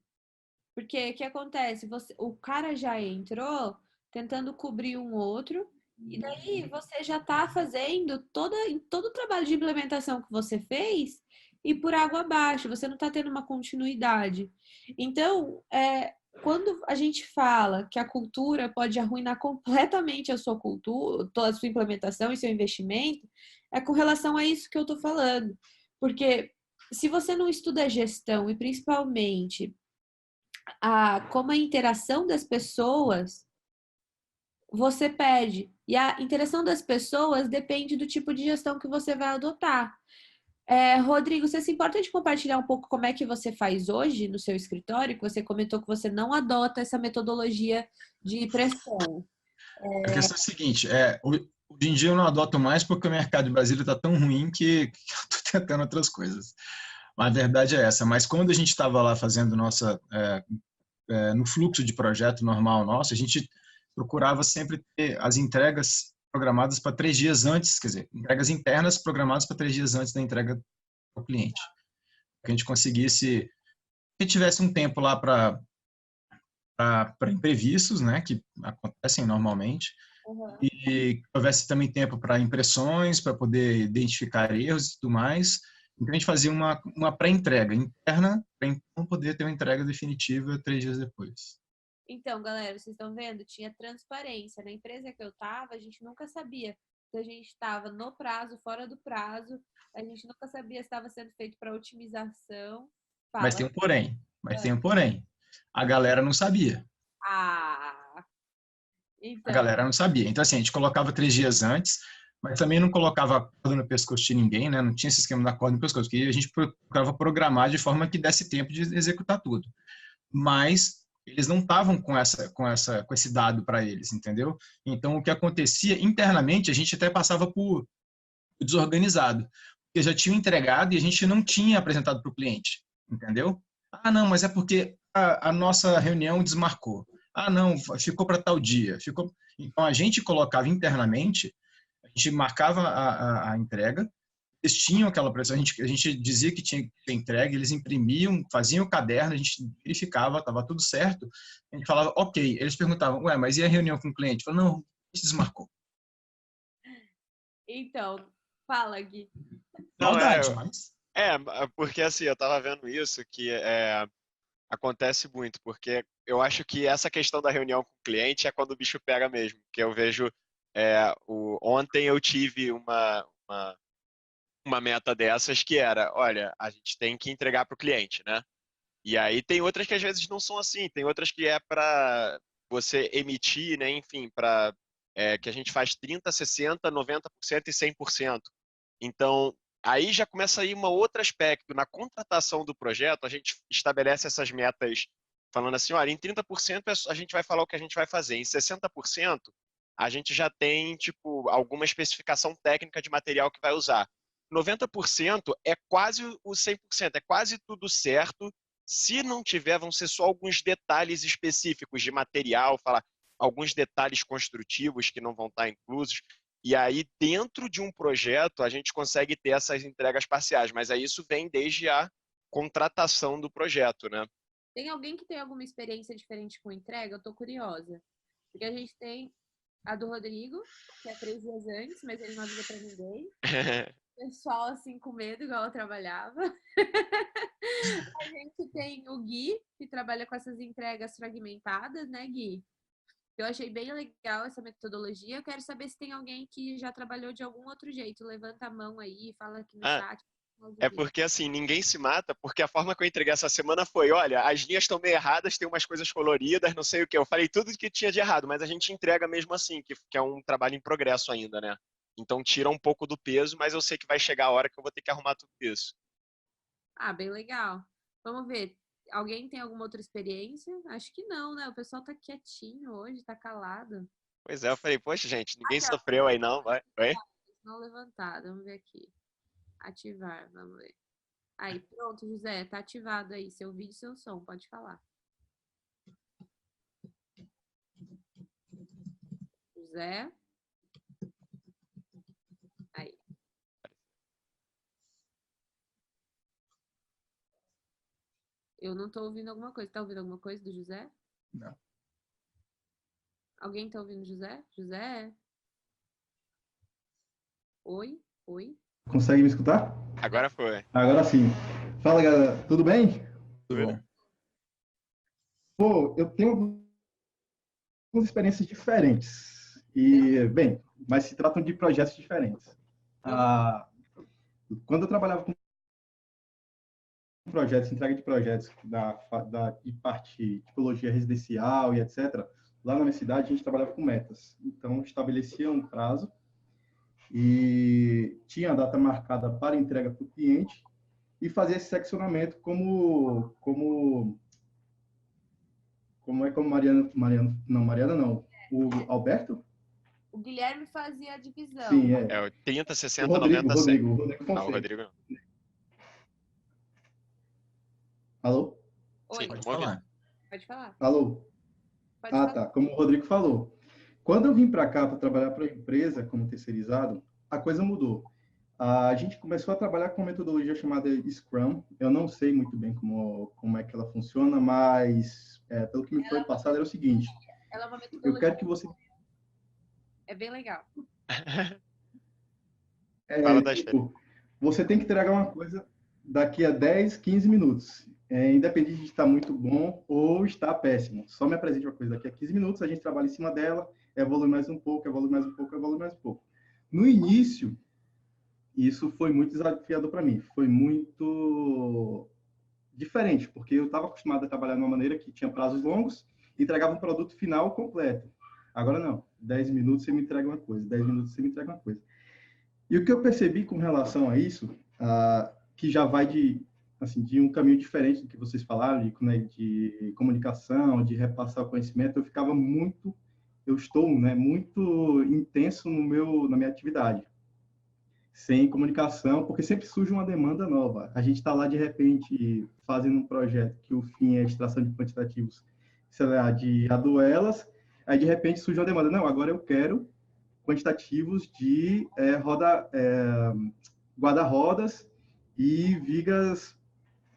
Porque o que acontece? O cara já entrou tentando cobrir um outro, e daí você já está fazendo todo o trabalho de implementação que você fez e por água abaixo, você não está tendo uma continuidade. Então, quando a gente fala que a cultura pode arruinar completamente a sua cultura, toda a sua implementação e seu investimento, é com relação a isso que eu estou falando. Porque se você não estuda gestão e principalmente como a interação das pessoas, você perde. E a interação das pessoas depende do tipo de gestão que você vai adotar. Rodrigo, você se importa de compartilhar um pouco como é que você faz hoje no seu escritório? Que você comentou que você não adota essa metodologia de pressão. A questão é a seguinte, hoje em dia eu não adoto mais porque o mercado de Brasília está tão ruim que eu estou tentando outras coisas. Mas a verdade é essa. Mas quando a gente estava lá fazendo no fluxo de projeto normal nosso, a gente procurava sempre ter as entregas programadas para 3 dias antes, quer dizer, entregas internas programadas para 3 dias antes da entrega ao cliente. Que a gente conseguisse, que tivesse um tempo lá para imprevistos, né, que acontecem normalmente, Uhum. e houvesse também tempo para impressões, para poder identificar erros e tudo mais. Então, a gente fazia uma pré-entrega interna, para então poder ter uma entrega definitiva 3 dias depois. Então, galera, vocês estão vendo? Tinha transparência. Na empresa que eu estava, a gente nunca sabia se a gente estava no prazo, fora do prazo. A gente nunca sabia se estava sendo feito para otimização. Mas Fala. tem um porém, mas tem um porém. A galera não sabia. Ah, A então. galera não sabia. Então, assim, a gente colocava 3 dias antes, mas também não colocava corda no pescoço de ninguém, né? Não tinha esse esquema da corda no pescoço, porque a gente procurava programar de forma que desse tempo de executar tudo. Mas eles não estavam com esse dado para eles, entendeu? Então, o que acontecia internamente, a gente até passava por desorganizado, porque já tinha entregado e a gente não tinha apresentado para o cliente, entendeu? Ah, não, mas é porque a nossa reunião desmarcou. Ah, não, ficou para tal dia. Ficou. Então, a gente colocava internamente, a gente marcava a entrega, eles tinham aquela pressão, a gente dizia que tinha que ter entregue, eles imprimiam, faziam o caderno, a gente verificava, estava tudo certo, a gente falava, ok. Eles perguntavam, ué, mas e a reunião com o cliente? Eu falava, não, a gente desmarcou. Então, fala, Gui. Não, Maldade, mas... porque assim, eu tava vendo isso, que acontece muito, porque eu acho que essa questão da reunião com o cliente é quando o bicho pega mesmo, que eu vejo, ontem eu tive uma meta dessas que era, olha, a gente tem que entregar para o cliente, né? E aí tem outras que às vezes não são assim, tem outras que é para você emitir, né? Enfim, para que a gente faz 30, 60, 90% e 100%. Então, aí já começa aí um outro aspecto. Na contratação do projeto, a gente estabelece essas metas falando assim, olha, em 30% a gente vai falar o que a gente vai fazer, em 60% a gente já tem, tipo, alguma especificação técnica de material que vai usar. 90% é quase o 100%, é quase tudo certo. Se não tiver, vão ser só alguns detalhes específicos de material, falar alguns detalhes construtivos que não vão estar inclusos. E aí, dentro de um projeto, a gente consegue ter essas entregas parciais, mas aí isso vem desde a contratação do projeto, né? Tem alguém que tem alguma experiência diferente com entrega? Eu tô curiosa. Porque a gente tem a do Rodrigo, que é 3 dias antes, mas ele não avisa pra ninguém. Pessoal, assim, com medo, igual eu trabalhava. A gente tem o Gui, que trabalha com essas entregas fragmentadas, né, Gui? Eu achei bem legal essa metodologia. Eu quero saber se tem alguém que já trabalhou de algum outro jeito. Levanta a mão aí, fala aqui no Ah, chat. é porque assim, ninguém se mata, porque a forma que eu entreguei essa semana foi, olha, as linhas estão meio erradas, tem umas coisas coloridas, não sei o que. Eu falei tudo que tinha de errado, mas a gente entrega mesmo assim, que é um trabalho em progresso ainda, né? Então tira um pouco do peso, mas eu sei que vai chegar a hora que eu vou ter que arrumar tudo isso. Ah, bem legal. Vamos ver. Alguém tem alguma outra experiência? Acho que não, né? O pessoal tá quietinho hoje, tá calado. Pois é, eu falei, poxa, gente, ninguém Aí, ó, sofreu aí não, vai. Oi? não levantado. Vamos ver aqui. Ativar, vamos ver. Aí, pronto, José, tá ativado aí. Seu vídeo e seu som, pode falar. José, aí. Eu não tô ouvindo alguma coisa. Tá ouvindo alguma coisa do José? Não. Alguém tá ouvindo José? José? Oi? Oi? Consegue me escutar? Agora foi. Agora sim. Fala, galera. Tudo bem? Tudo bom. Pô, eu tenho algumas experiências diferentes. E, bem, mas se tratam de projetos diferentes. Vamos. Ah, quando eu trabalhava com projetos, entrega de projetos de parte tipologia residencial e etc., lá na minha cidade a gente trabalhava com metas. Então, estabelecia um prazo e tinha a data marcada para entrega para o cliente e fazia esse seccionamento como Mariana não, o Alberto? O Guilherme fazia a divisão. Sim, É é. o 30, O 60, Rodrigo, 90, 100. Rodrigo, o Rodrigo Não, o Fonseca. Rodrigo não. Alô? Sim, Oi, estamos Pode ouvindo. falar. pode falar. Alô? Pode Ah, falar. tá. Como o Rodrigo falou. Quando eu vim para cá para trabalhar para a empresa como terceirizado, a coisa mudou. A gente começou a trabalhar com uma metodologia chamada Scrum. Eu não sei muito bem como é que ela funciona, mas pelo que me foi passado era o seguinte: Ela é uma eu metodologia. quero que você É bem legal. Fala das férias. tipo, você tem que entregar uma coisa daqui a 10, 15 minutos. Independente de estar muito bom ou estar péssimo. Só me apresente uma coisa daqui a 15 minutos, a gente trabalha em cima dela, evolui mais um pouco, evolui mais um pouco, evolui mais um pouco. No início, isso foi muito desafiador para mim. Foi muito diferente, porque eu estava acostumado a trabalhar de uma maneira que tinha prazos longos e entregava um produto final completo. Agora não, 10 minutos você me entrega uma coisa, 10 minutos você me entrega uma coisa. E o que eu percebi com relação a isso, que já vai de um caminho diferente do que vocês falaram, de comunicação, de repassar o conhecimento, eu estou, né, muito intenso na minha atividade, sem comunicação, porque sempre surge uma demanda nova. A gente está lá, de repente, fazendo um projeto que o fim é a extração de quantitativos, sei lá, de aduelas, aí, de repente, surge uma demanda. Não, agora eu quero quantitativos de guarda-rodas e vigas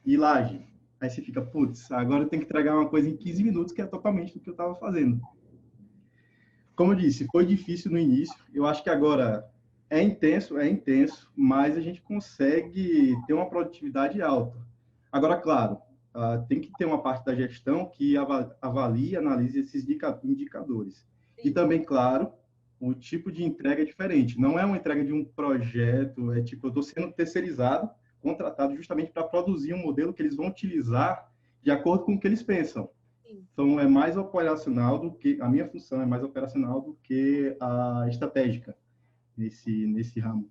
e laje. Aí você fica, putz, agora eu tenho que entregar uma coisa em 15 minutos, que é totalmente do que eu estava fazendo. Como eu disse, foi difícil no início. Eu acho que agora é intenso, mas a gente consegue ter uma produtividade alta. Agora, claro, tem que ter uma parte da gestão que avalie e analise esses indicadores. E também, claro, o tipo de entrega é diferente. Não é uma entrega de um projeto, eu estou sendo terceirizado, contratado justamente para produzir um modelo que eles vão utilizar de acordo com o que eles pensam. Então, é mais operacional a minha função é mais operacional do que a estratégica nesse ramo.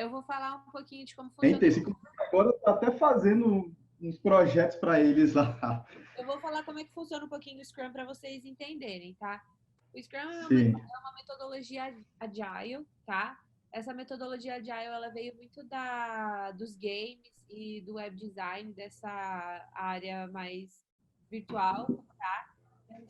Eu vou falar um pouquinho de como funciona. Agora eu estou até fazendo uns projetos para eles lá. Eu vou falar como é que funciona um pouquinho do Scrum para vocês entenderem, tá? O Scrum é uma metodologia agile, tá? Essa metodologia agile, ela veio muito dos games e do web design, dessa área mais virtual, tá?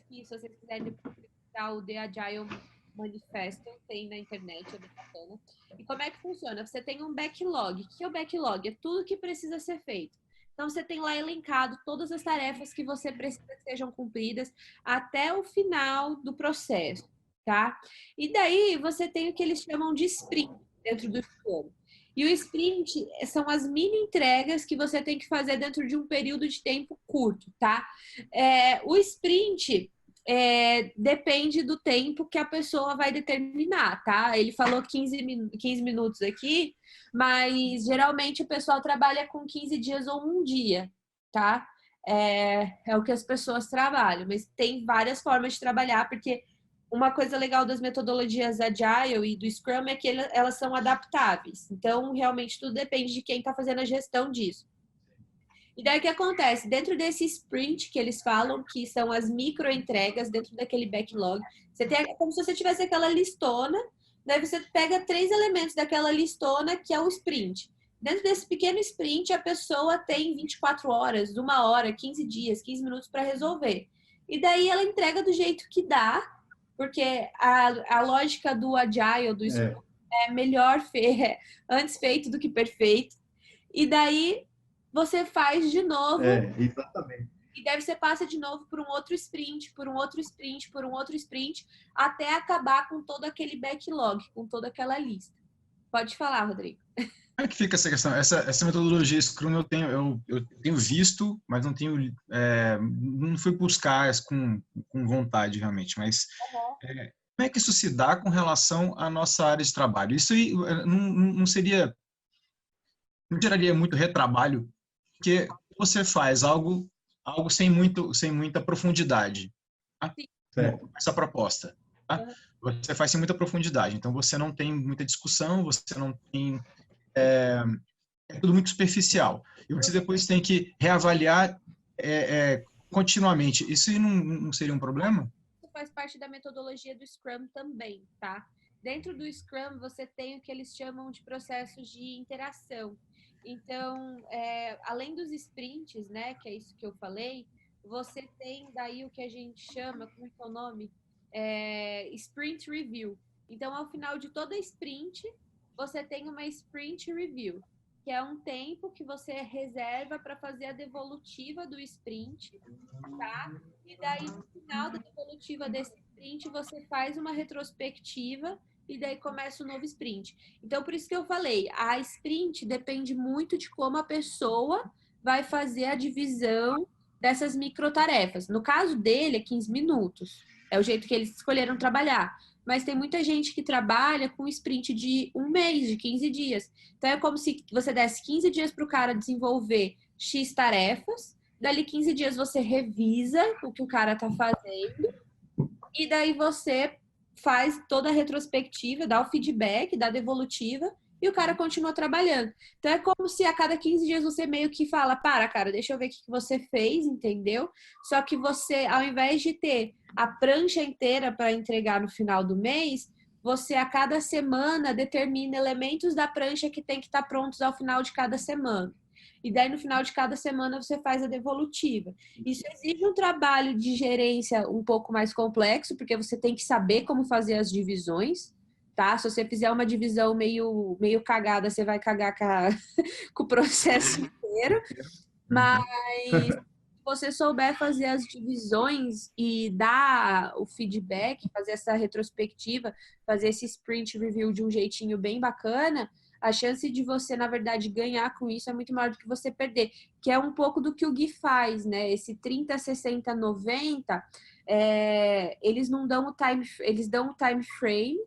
Se vocês quiserem visitar o The Agile Manifesto, tem na internet, é bem bacana. E como é que funciona? Você tem um backlog. O que é o backlog? É tudo que precisa ser feito. Então, você tem lá elencado todas as tarefas que você precisa que sejam cumpridas até o final do processo, tá? E daí, você tem o que eles chamam de sprint dentro do Scrum. E o sprint são as mini entregas que você tem que fazer dentro de um período de tempo curto, tá? O sprint depende do tempo que a pessoa vai determinar, tá? Ele falou 15 minutos aqui, mas geralmente o pessoal trabalha com 15 dias ou um dia, tá? É o que as pessoas trabalham, mas tem várias formas de trabalhar, porque uma coisa legal das metodologias Agile e do Scrum é que elas são adaptáveis. Então, realmente, tudo depende de quem está fazendo a gestão disso. E daí o que acontece? Dentro desse sprint que eles falam, que são as micro entregas dentro daquele backlog, você tem como se você tivesse aquela listona, daí você pega 3 elementos daquela listona, que é o sprint. Dentro desse pequeno sprint, a pessoa tem 24 horas, 1 hora, 15 dias, 15 minutos para resolver. E daí ela entrega do jeito que dá, porque a lógica do Agile, do Scrum, é melhor antes feito do que perfeito. E daí você faz de novo. Exatamente. E daí você passa de novo por um outro sprint, por um outro sprint, por um outro sprint, até acabar com todo aquele backlog, com toda aquela lista. Pode falar, Rodrigo. Como é que fica essa questão? Essa metodologia Scrum eu tenho visto, mas não fui buscar com vontade realmente. Mas como é que isso se dá com relação à nossa área de trabalho? Isso aí não geraria muito retrabalho, porque você faz algo sem muita profundidade. Tá? Essa proposta. Tá? Você faz sem muita profundidade. Então, você não tem muita discussão, você não tem... É tudo muito superficial. E você depois tem que reavaliar continuamente. Isso não seria um problema? Isso faz parte da metodologia do Scrum também, tá? Dentro do Scrum, você tem o que eles chamam de processos de interação. Então, além dos sprints, né, que é isso que eu falei, você tem daí o que a gente chama, como é que é o nome? Sprint Review. Então, ao final de toda sprint, você tem uma Sprint Review, que é um tempo que você reserva para fazer a devolutiva do sprint, tá? E daí, no final da devolutiva desse sprint, você faz uma retrospectiva e daí começa o novo sprint. Então, por isso que eu falei, a sprint depende muito de como a pessoa vai fazer a divisão dessas microtarefas. No caso dele, é 15 minutos. É o jeito que eles escolheram trabalhar. Mas tem muita gente que trabalha com sprint de 1 mês, de 15 dias. Então, é como se você desse 15 dias para o cara desenvolver X tarefas, dali 15 dias você revisa o que o cara tá fazendo, e daí você faz toda a retrospectiva, dá o feedback, dá a devolutiva, e o cara continua trabalhando. Então é como se a cada 15 dias você meio que fala, para, cara, deixa eu ver o que você fez, entendeu? Só que você, ao invés de ter a prancha inteira para entregar no final do mês, você a cada semana determina elementos da prancha que tem que estar prontos ao final de cada semana. E daí no final de cada semana você faz a devolutiva. Isso exige um trabalho de gerência um pouco mais complexo, porque você tem que saber como fazer as divisões, tá? Se você fizer uma divisão meio cagada, você vai cagar com o processo inteiro. Mas se você souber fazer as divisões e dar o feedback, fazer essa retrospectiva, fazer esse sprint review de um jeitinho bem bacana, a chance de você, na verdade, ganhar com isso é muito maior do que você perder, que é um pouco do que o Gui faz, né? Esse 30, 60, 90, eles não dão eles dão o time frame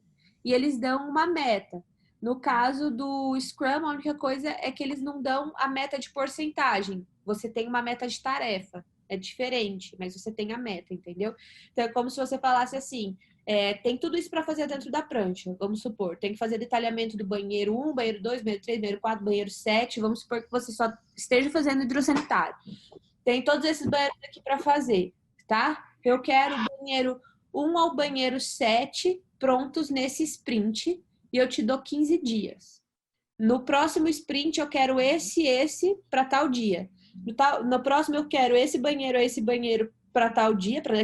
e eles dão uma meta. No caso do Scrum, a única coisa é que eles não dão a meta de porcentagem. Você tem uma meta de tarefa. É diferente, mas você tem a meta, entendeu? Então é como se você falasse assim, tem tudo isso para fazer dentro da prancha, vamos supor. Tem que fazer detalhamento do banheiro 1, banheiro 2, banheiro 3, banheiro 4, banheiro 7. Vamos supor que você só esteja fazendo hidrossanitário. Tem todos esses banheiros aqui para fazer, tá? Eu quero o banheiro 1 ao banheiro 7 prontos nesse sprint e eu te dou 15 dias. No próximo sprint eu quero esse para tal dia. No próximo eu quero esse banheiro para tal dia, para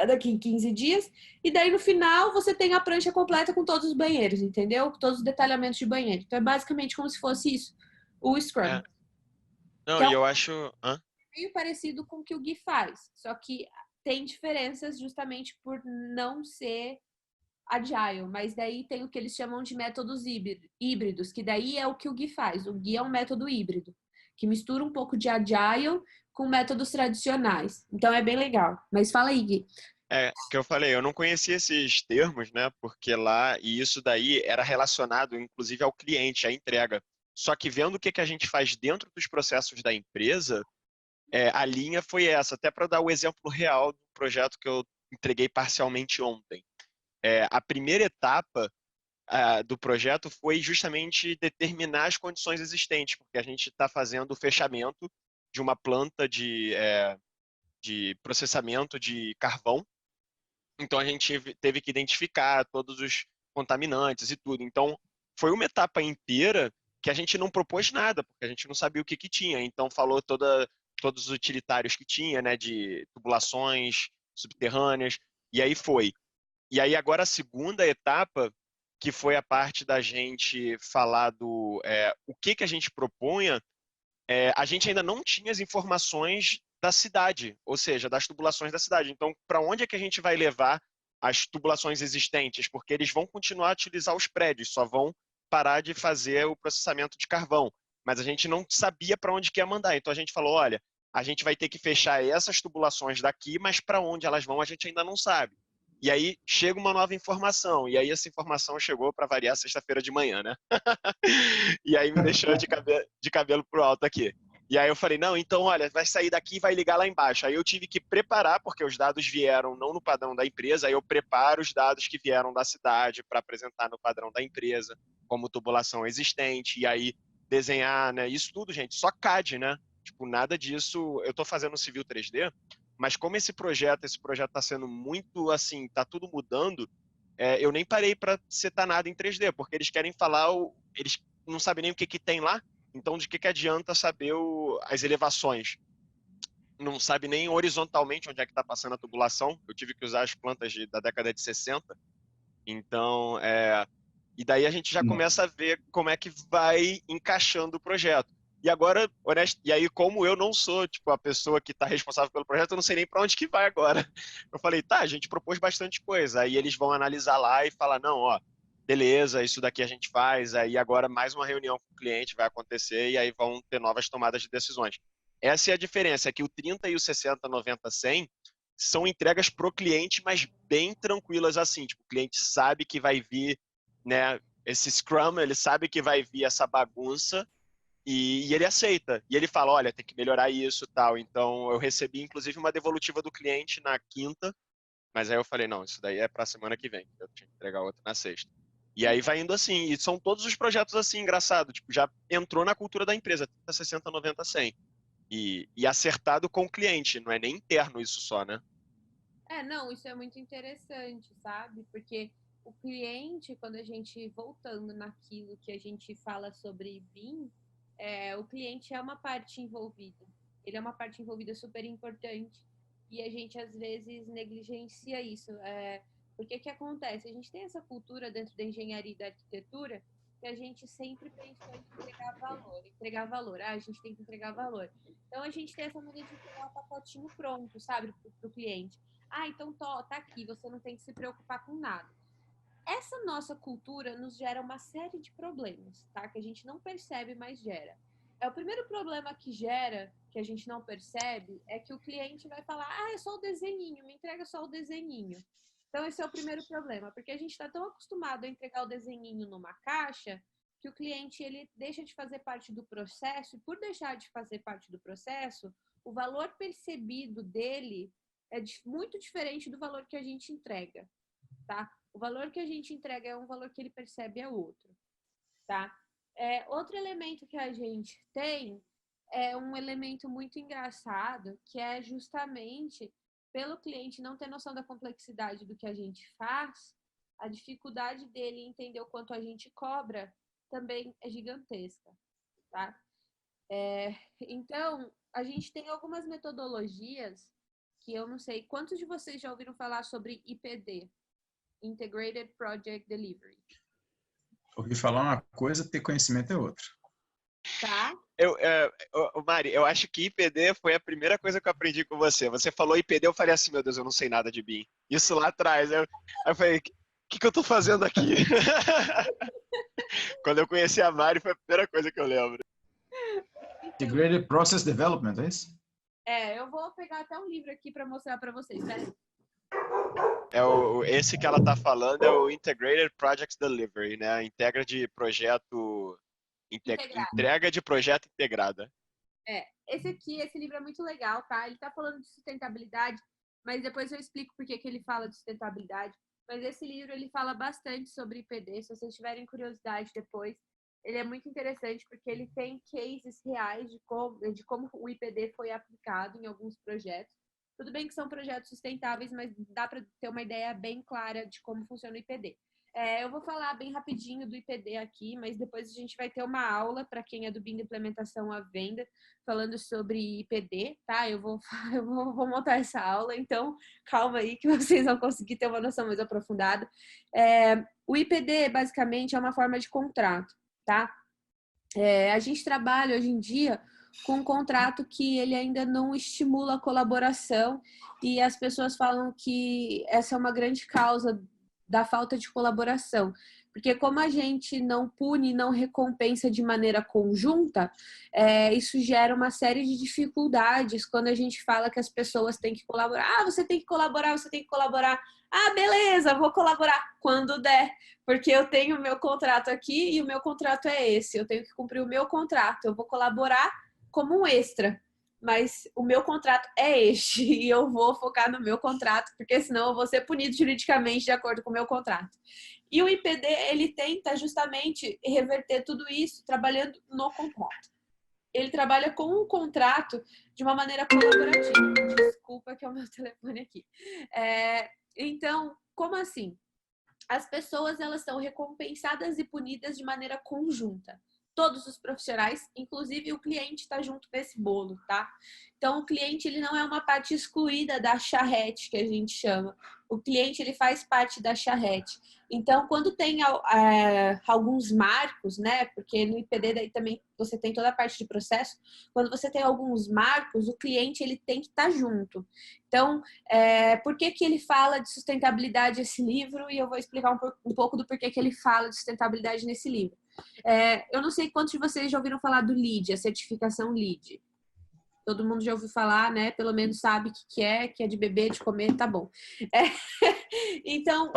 daqui 15 dias. E daí no final você tem a prancha completa com todos os banheiros, entendeu? Todos os detalhamentos de banheiro. Então é basicamente como se fosse isso, o Scrum. Não, Então, e eu acho... meio parecido com o que o Gui faz, só que tem diferenças justamente por não ser agile, mas daí tem o que eles chamam de métodos híbridos, que daí é o que o Gui faz. O Gui é um método híbrido, que mistura um pouco de agile com métodos tradicionais. Então é bem legal. Mas fala aí, Gui. Que eu falei, eu não conhecia esses termos, né? Porque lá, e isso daí era relacionado, inclusive, ao cliente, à entrega. Só que vendo o que a gente faz dentro dos processos da empresa, a linha foi essa, até para dar o exemplo real do projeto que eu entreguei parcialmente ontem. A primeira etapa do projeto foi justamente determinar as condições existentes, porque a gente está fazendo o fechamento de uma planta de processamento de carvão. Então a gente teve que identificar todos os contaminantes e tudo. Então foi uma etapa inteira que a gente não propôs nada, porque a gente não sabia o que tinha. Então falou todos os utilitários que tinha, né, de tubulações subterrâneas, e aí foi. E aí agora a segunda etapa, que foi a parte da gente falar o que a gente propunha, a gente ainda não tinha as informações da cidade, ou seja, das tubulações da cidade. Então, para onde é que a gente vai levar as tubulações existentes? Porque eles vão continuar a utilizar os prédios, só vão parar de fazer o processamento de carvão. Mas a gente não sabia para onde que ia mandar. Então a gente falou, olha, a gente vai ter que fechar essas tubulações daqui, mas para onde elas vão a gente ainda não sabe. E aí chega uma nova informação, e aí essa informação chegou para variar sexta-feira de manhã, né? E aí me deixou de cabelo pro alto aqui. E aí eu falei, não, então olha, vai sair daqui e vai ligar lá embaixo. Aí eu tive que preparar, porque os dados vieram não no padrão da empresa, aí eu preparo os dados que vieram da cidade para apresentar no padrão da empresa, como tubulação existente, e aí desenhar, né? Isso tudo, gente, só CAD, né? Tipo, nada disso, eu tô fazendo Civil 3D, mas como esse projeto está sendo muito assim, tá tudo mudando, eu nem parei para setar nada em 3D, porque eles querem falar, eles não sabem nem o que tem lá, então de que adianta saber as elevações? Não sabe nem horizontalmente onde é que está passando a tubulação, eu tive que usar as plantas da década de 60, então, e daí a gente já começa a ver como é que vai encaixando o projeto. E agora, e aí como eu não sou tipo a pessoa que está responsável pelo projeto, eu não sei nem para onde que vai agora. Eu falei, tá, a gente propôs bastante coisa. Aí eles vão analisar lá e falar, não, ó, beleza, isso daqui a gente faz. Aí agora mais uma reunião com o cliente vai acontecer e aí vão ter novas tomadas de decisões. Essa é a diferença, é que o 30 e o 60, 90, 100 são entregas pro cliente, mas bem tranquilas assim. Tipo, o cliente sabe que vai vir, né, esse Scrum, ele sabe que vai vir essa bagunça, E ele aceita. E ele fala, olha, tem que melhorar isso e tal. Então, eu recebi, inclusive, uma devolutiva do cliente na quinta, mas aí eu falei, não, isso daí é para a semana que vem. Eu tinha que entregar outra na sexta. E aí vai indo assim. E são todos os projetos assim, engraçado. Tipo, já entrou na cultura da empresa, 30, 60, 90, 100. E acertado com o cliente, não é nem interno isso só, né? Não, isso é muito interessante, sabe? Porque o cliente, quando a gente, voltando naquilo que a gente fala sobre BIM, o cliente é uma parte envolvida. Ele é uma parte envolvida super importante e a gente, às vezes, negligencia isso. Porque que acontece? A gente tem essa cultura dentro da engenharia e da arquitetura que a gente sempre pensou em entregar valor. Entregar valor. A gente tem que entregar valor. Então, a gente tem essa maneira de entregar um pacotinho pronto, sabe, para o cliente. Então tá aqui, você não tem que se preocupar com nada. Essa nossa cultura nos gera uma série de problemas, tá? Que a gente não percebe, mas gera. O primeiro problema que gera, que a gente não percebe, é que o cliente vai falar, é só o desenhinho, me entrega só o desenhinho. Então esse é o primeiro problema, porque a gente está tão acostumado a entregar o desenhinho numa caixa, que o cliente ele deixa de fazer parte do processo, e por deixar de fazer parte do processo, o valor percebido dele é muito diferente do valor que a gente entrega, tá? O valor que a gente entrega é um valor que ele percebe é outro, tá? Outro elemento que a gente tem é um elemento muito engraçado, que é justamente pelo cliente não ter noção da complexidade do que a gente faz, a dificuldade dele em entender o quanto a gente cobra também é gigantesca, tá? Então, a gente tem algumas metodologias que eu não sei, quantos de vocês já ouviram falar sobre IPD? Integrated Project Delivery. Ouvi falar uma coisa, ter conhecimento é outra. Tá? Mari, eu acho que IPD foi a primeira coisa que eu aprendi com você. Você falou IPD, eu falei assim, meu Deus, eu não sei nada de BIM. Isso lá atrás. Aí eu falei, o que eu tô fazendo aqui? Quando eu conheci a Mari, foi a primeira coisa que eu lembro. Integrated Process Development, é isso? Eu vou pegar até um livro aqui para mostrar para vocês, peraí. Esse que ela tá falando é o Integrated Project Delivery, né? Entrega de projeto integrada. Esse livro é muito legal, tá? Ele tá falando de sustentabilidade, mas depois eu explico por que ele fala de sustentabilidade. Mas esse livro, ele fala bastante sobre IPD, se vocês tiverem curiosidade depois. Ele é muito interessante porque ele tem cases reais de como o IPD foi aplicado em alguns projetos. Tudo bem que são projetos sustentáveis, mas dá para ter uma ideia bem clara de como funciona o IPD. Eu vou falar bem rapidinho do IPD aqui, mas depois a gente vai ter uma aula para quem é do BIM de Implementação à Venda, falando sobre IPD, tá? Eu vou montar essa aula, então calma aí que vocês vão conseguir ter uma noção mais aprofundada. O IPD, basicamente, é uma forma de contrato, tá? A gente trabalha hoje em dia com um contrato que ele ainda não estimula a colaboração e as pessoas falam que essa é uma grande causa da falta de colaboração. Porque como a gente não pune, não recompensa de maneira conjunta, isso gera uma série de dificuldades quando a gente fala que as pessoas têm que colaborar. Você tem que colaborar, você tem que colaborar. Beleza, vou colaborar quando der, porque eu tenho o meu contrato aqui e o meu contrato é esse. Eu tenho que cumprir o meu contrato. Eu vou colaborar como um extra, mas o meu contrato é este e eu vou focar no meu contrato, porque senão eu vou ser punido juridicamente de acordo com o meu contrato. E o IPD, ele tenta justamente reverter tudo isso trabalhando no contrato. Ele trabalha com um contrato de uma maneira colaborativa. Desculpa que é o meu telefone aqui. Então, como assim? As pessoas, elas são recompensadas e punidas de maneira conjunta. Todos os profissionais, inclusive o cliente está junto nesse bolo, tá? Então, o cliente, ele não é uma parte excluída da charrete, que a gente chama. O cliente, ele faz parte da charrete. Então, quando tem alguns marcos, né? Porque no IPD daí também você tem toda a parte de processo. Quando você tem alguns marcos, o cliente, ele tem que estar junto. Então, por que ele fala de sustentabilidade nesse livro? E eu vou explicar um pouco do porquê que ele fala de sustentabilidade nesse livro. Eu não sei quantos de vocês já ouviram falar do LEED, a certificação LEED. Todo mundo já ouviu falar, né? Pelo menos sabe o que é de beber, de comer, tá bom. Então,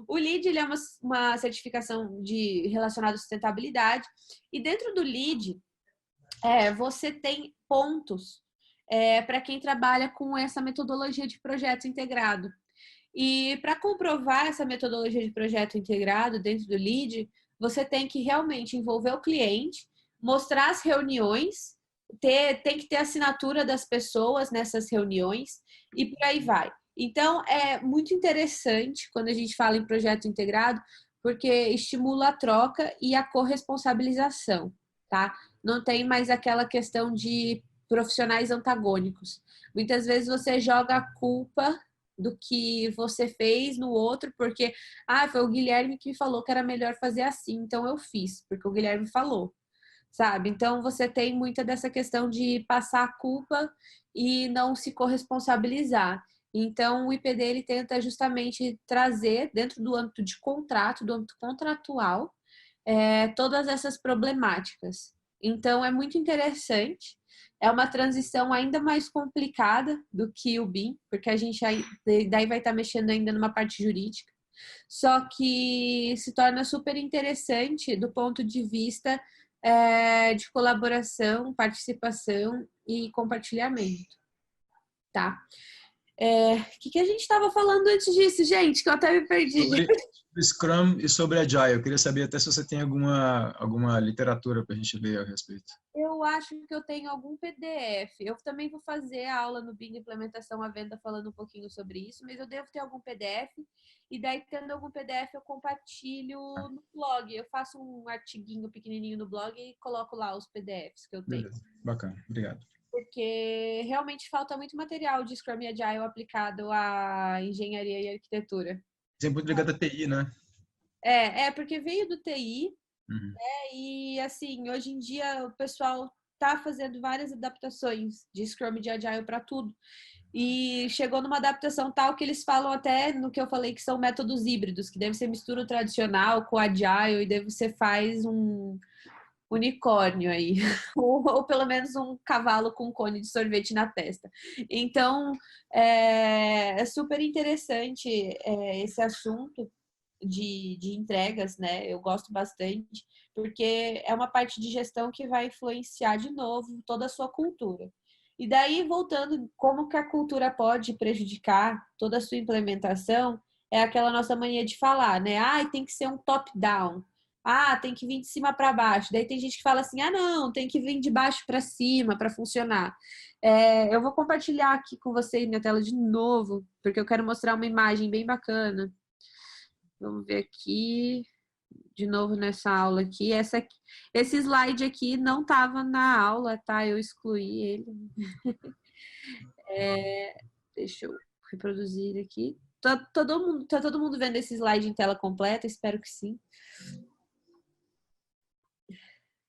O LEED ele é uma certificação relacionada à sustentabilidade e dentro do LEED você tem pontos para quem trabalha com essa metodologia de projeto integrado. E para comprovar essa metodologia de projeto integrado dentro do LEED, você tem que realmente envolver o cliente, mostrar as reuniões, tem que ter a assinatura das pessoas nessas reuniões e por aí vai. Então, é muito interessante quando a gente fala em projeto integrado, porque estimula a troca e a corresponsabilização, tá? Não tem mais aquela questão de profissionais antagônicos. Muitas vezes você joga a culpa do que você fez no outro, porque foi o Guilherme que me falou que era melhor fazer assim, então eu fiz, porque o Guilherme falou, sabe? Então você tem muita dessa questão de passar a culpa e não se corresponsabilizar. Então o IPD ele tenta justamente trazer dentro do âmbito de contrato, do âmbito contratual, todas essas problemáticas. Então é muito interessante. É uma transição ainda mais complicada do que o BIM, porque a gente daí vai estar mexendo ainda numa parte jurídica. Só que se torna super interessante do ponto de vista de colaboração, participação e compartilhamento, tá? O que a gente estava falando antes disso, gente? Que eu até me perdi. Sobre Scrum e sobre Agile. Eu queria saber até se você tem alguma literatura para a gente ler a respeito. Eu acho que eu tenho algum PDF. Eu também vou fazer a aula no BIM Implementação à Venda falando um pouquinho sobre isso, mas eu devo ter algum PDF. E daí, tendo algum PDF, eu compartilho no blog. Eu faço um artiguinho pequenininho no blog e coloco lá os PDFs que eu tenho. Beleza, bacana, obrigado. Porque realmente falta muito material de Scrum e Agile aplicado à engenharia e arquitetura. Sempre ligado à TI, né? Porque veio do TI, e assim, hoje em dia o pessoal tá fazendo várias adaptações de Scrum e de Agile para tudo. E chegou numa adaptação tal que eles falam até no que eu falei que são métodos híbridos, que deve ser mistura tradicional com Agile e daí você faz um unicórnio aí, ou pelo menos um cavalo com cone de sorvete na testa. Então, é super interessante esse assunto de entregas, né? Eu gosto bastante, porque é uma parte de gestão que vai influenciar de novo toda a sua cultura. E daí, voltando, como que a cultura pode prejudicar toda a sua implementação, é aquela nossa mania de falar, né? Tem que ser um top-down. Tem que vir de cima para baixo. Daí tem gente que fala assim, não, tem que vir de baixo para cima para funcionar. Eu vou compartilhar aqui com vocês minha tela de novo, porque eu quero mostrar uma imagem bem bacana. Vamos ver aqui, de novo nessa aula aqui. Esse slide aqui não estava na aula, tá? Eu excluí ele. Deixa eu reproduzir aqui. Tá todo mundo vendo esse slide em tela completa? Espero que sim.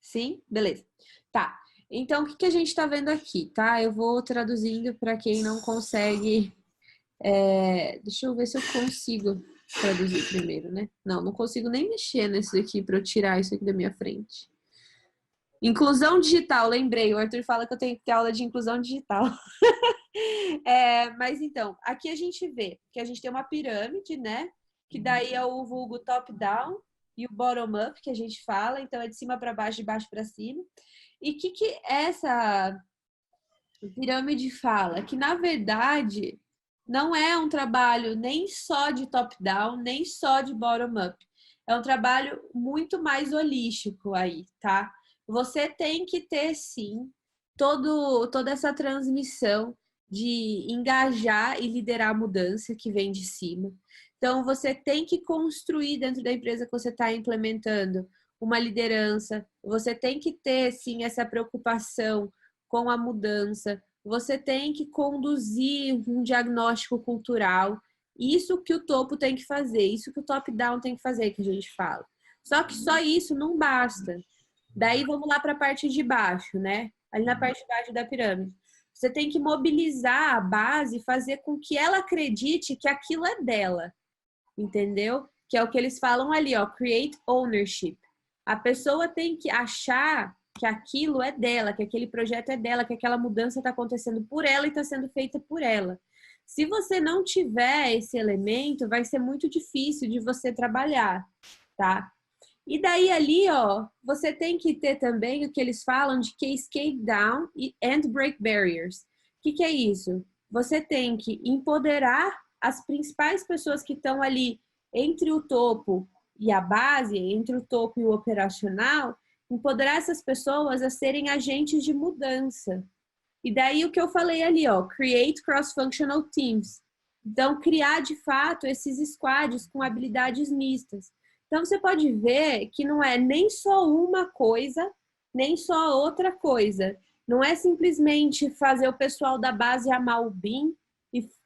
Sim? Beleza. Tá. Então, o que a gente está vendo aqui, tá? Eu vou traduzindo para quem não consegue. Deixa eu ver se eu consigo traduzir primeiro, né? Não consigo nem mexer nesse aqui para eu tirar isso aqui da minha frente. Inclusão digital, lembrei. O Arthur fala que eu tenho que ter aula de inclusão digital. Mas então, aqui a gente vê que a gente tem uma pirâmide, né? Que daí é o vulgo top-down e o bottom-up, que a gente fala. Então, é de cima para baixo, de baixo para cima. E o que essa pirâmide fala? Que, na verdade, não é um trabalho nem só de top-down, nem só de bottom-up. É um trabalho muito mais holístico aí, tá? Você tem que ter, sim, toda essa transmissão de engajar e liderar a mudança que vem de cima. Então, você tem que construir dentro da empresa que você está implementando uma liderança, você tem que ter, sim, essa preocupação com a mudança, você tem que conduzir um diagnóstico cultural. Isso que o topo tem que fazer, isso que o top-down tem que fazer, que a gente fala. Só que só isso não basta. Daí vamos lá para a parte de baixo, né? Ali na parte de baixo da pirâmide. Você tem que mobilizar a base e fazer com que ela acredite que aquilo é dela. Entendeu? Que é o que eles falam ali, ó, create ownership. A pessoa tem que achar que aquilo é dela, que aquele projeto é dela, que aquela mudança está acontecendo por ela e está sendo feita por ela. Se você não tiver esse elemento, vai ser muito difícil de você trabalhar, tá? E daí ali, ó, você tem que ter também o que eles falam de cascade down and break barriers. O que é isso? Você tem que empoderar as principais pessoas que estão ali entre o topo e a base, entre o topo e o operacional, empoderar essas pessoas a serem agentes de mudança. E daí o que eu falei ali, ó, create cross-functional teams. Então, criar de fato esses squads com habilidades mistas. Então, você pode ver que não é nem só uma coisa, nem só outra coisa. Não é simplesmente fazer o pessoal da base amar o BIM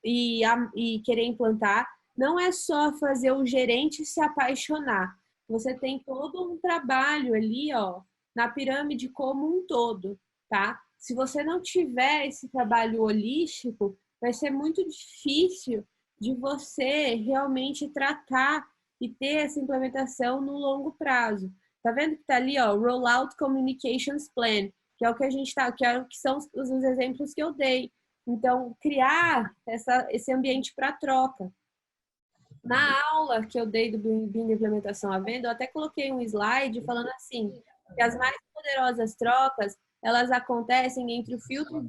e querer implantar. Não é só fazer o gerente se apaixonar. Você tem todo um trabalho ali, ó, na pirâmide como um todo, tá? Se você não tiver esse trabalho holístico, vai ser muito difícil de você realmente tratar e ter essa implementação no longo prazo. Tá vendo que tá ali, ó, Rollout Communications Plan, que é o que a gente tá, que são os exemplos que eu dei. Então, criar esse ambiente para troca. Na aula que eu dei do BIM de implementação à venda, eu até coloquei um slide falando assim, que as mais poderosas trocas, elas acontecem entre o filtro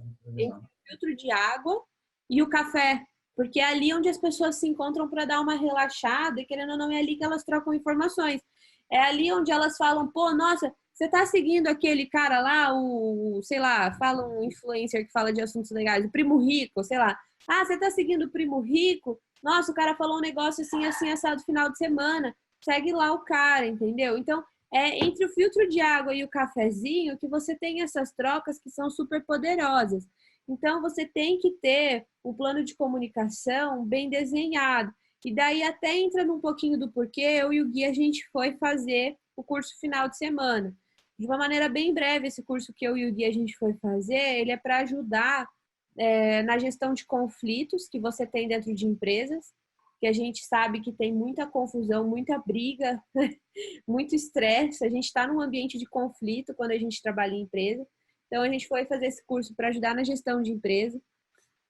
de água e o café, porque é ali onde as pessoas se encontram para dar uma relaxada, e querendo ou não, é ali que elas trocam informações. É ali onde elas falam, pô, nossa, você tá seguindo aquele cara lá, sei lá, fala um influencer que fala de assuntos legais, o Primo Rico, sei lá. Ah, você tá seguindo o Primo Rico? Nossa, o cara falou um negócio assim, assim, assado final de semana. Segue lá o cara, entendeu? Então, é entre o filtro de água e o cafezinho que você tem essas trocas que são super poderosas. Então, você tem que ter um plano de comunicação bem desenhado. E daí até entra num pouquinho do porquê eu e o Gui, a gente foi fazer o curso final de semana. De uma maneira bem breve, esse curso que eu e o Gui, a gente foi fazer, ele é para ajudar na gestão de conflitos que você tem dentro de empresas, que a gente sabe que tem muita confusão, muita briga, muito estresse. A gente está num ambiente de conflito quando a gente trabalha em empresa. Então, a gente foi fazer esse curso para ajudar na gestão de empresa,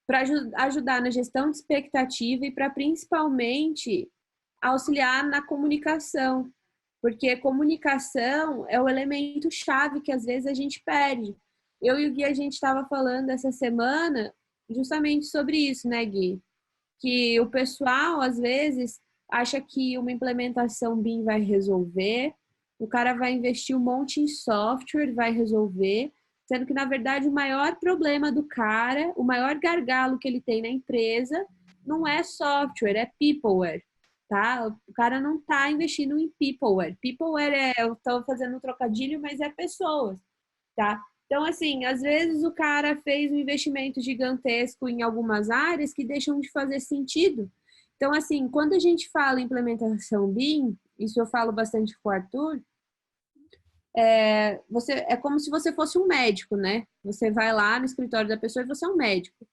para ajudar na gestão de expectativa e para principalmente auxiliar na comunicação, porque comunicação é o elemento chave que às vezes a gente perde. Eu e o Gui, a gente estava falando essa semana justamente sobre isso, né, Gui? Que o pessoal, às vezes, acha que uma implementação BIM vai resolver, o cara vai investir um monte em software, vai resolver, sendo que, na verdade, o maior problema do cara, o maior gargalo que ele tem na empresa, não é software, é peopleware, tá? O cara não está investindo em peopleware. Peopleware eu estou fazendo um trocadilho, mas é pessoas, tá? Então, assim, às vezes o cara fez um investimento gigantesco em algumas áreas que deixam de fazer sentido. Então, assim, quando a gente fala em implementação BIM, isso eu falo bastante com o Arthur, é como se você fosse um médico, né? Você vai lá no escritório da pessoa e você é um médico.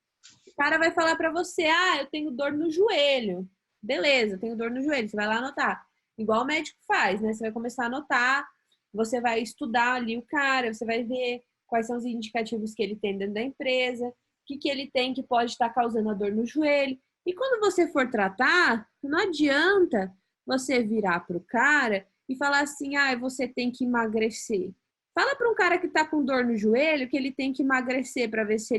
O cara vai falar para você, eu tenho dor no joelho. Beleza, eu tenho dor no joelho. Você vai lá anotar. Igual o médico faz, né? Você vai começar a anotar, você vai estudar ali o cara, você vai ver quais são os indicativos que ele tem dentro da empresa, o que ele tem que pode estar causando a dor no joelho. E quando você for tratar, não adianta você virar para o cara e falar assim, você tem que emagrecer. Fala para um cara que está com dor no joelho que ele tem que emagrecer para ver se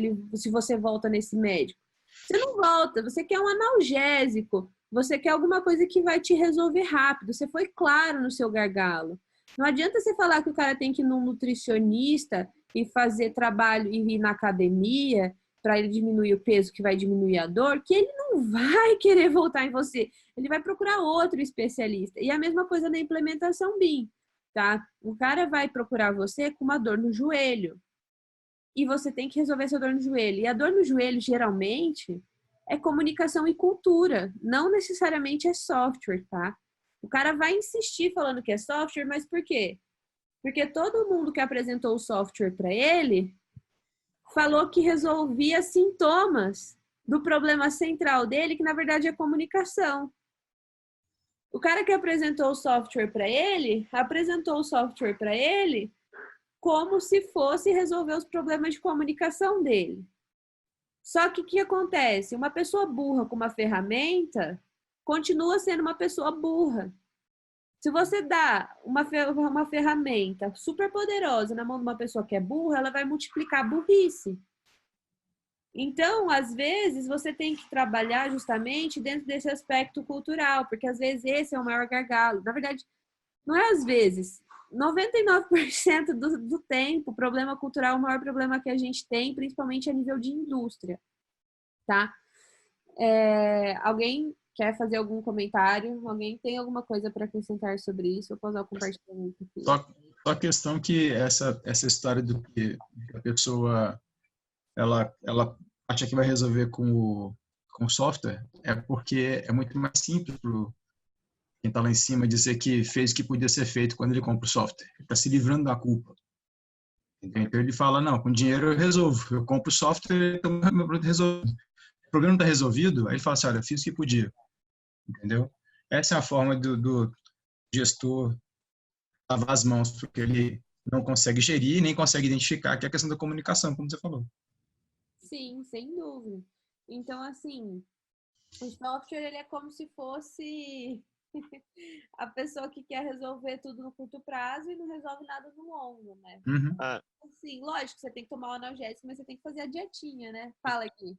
você volta nesse médico. Você não volta, você quer um analgésico, você quer alguma coisa que vai te resolver rápido. Você foi claro no seu gargalo. Não adianta você falar que o cara tem que ir num nutricionista e fazer trabalho e ir na academia para ele diminuir o peso, que vai diminuir a dor, que ele não vai querer voltar em você. Ele vai procurar outro especialista. E a mesma coisa na implementação BIM, tá? O cara vai procurar você com uma dor no joelho. E você tem que resolver essa dor no joelho. E a dor no joelho, geralmente, é comunicação e cultura. Não necessariamente é software, tá? O cara vai insistir falando que é software, mas por quê? Porque todo mundo que apresentou o software para ele falou que resolvia sintomas do problema central dele, que na verdade é comunicação. O cara que apresentou o software para ele, apresentou o software para ele como se fosse resolver os problemas de comunicação dele. Só que o que acontece? Uma pessoa burra com uma ferramenta continua sendo uma pessoa burra. Se você dá uma ferramenta super poderosa na mão de uma pessoa que é burra, ela vai multiplicar a burrice. Então, às vezes, você tem que trabalhar justamente dentro desse aspecto cultural, porque às vezes esse é o maior gargalo. Na verdade, não é às vezes. 99% do tempo, o problema cultural é o maior problema que a gente tem, principalmente a nível de indústria, tá? Alguém quer fazer algum comentário? Alguém tem alguma coisa para acrescentar sobre isso? Eu posso dar o compartilhamento aqui. Só a questão que essa história do que a pessoa ela acha que vai resolver com o software é porque é muito mais simples para quem está lá em cima dizer que fez o que podia ser feito quando ele compra o software. Ele está se livrando da culpa. Então ele fala, não, com dinheiro eu resolvo. Eu compro o software, então meu produto resolvido. O problema não está resolvido, aí ele fala assim, olha, eu fiz o que podia. Entendeu? Essa é a forma do gestor lavar as mãos, porque ele não consegue gerir, nem consegue identificar, que é a questão da comunicação, como você falou. Sim, sem dúvida. Então, assim, o software ele é como se fosse a pessoa que quer resolver tudo no curto prazo e não resolve nada no longo, né? Uhum. Assim, lógico, você tem que tomar o analgésico, mas você tem que fazer a dietinha, né? Fala aqui.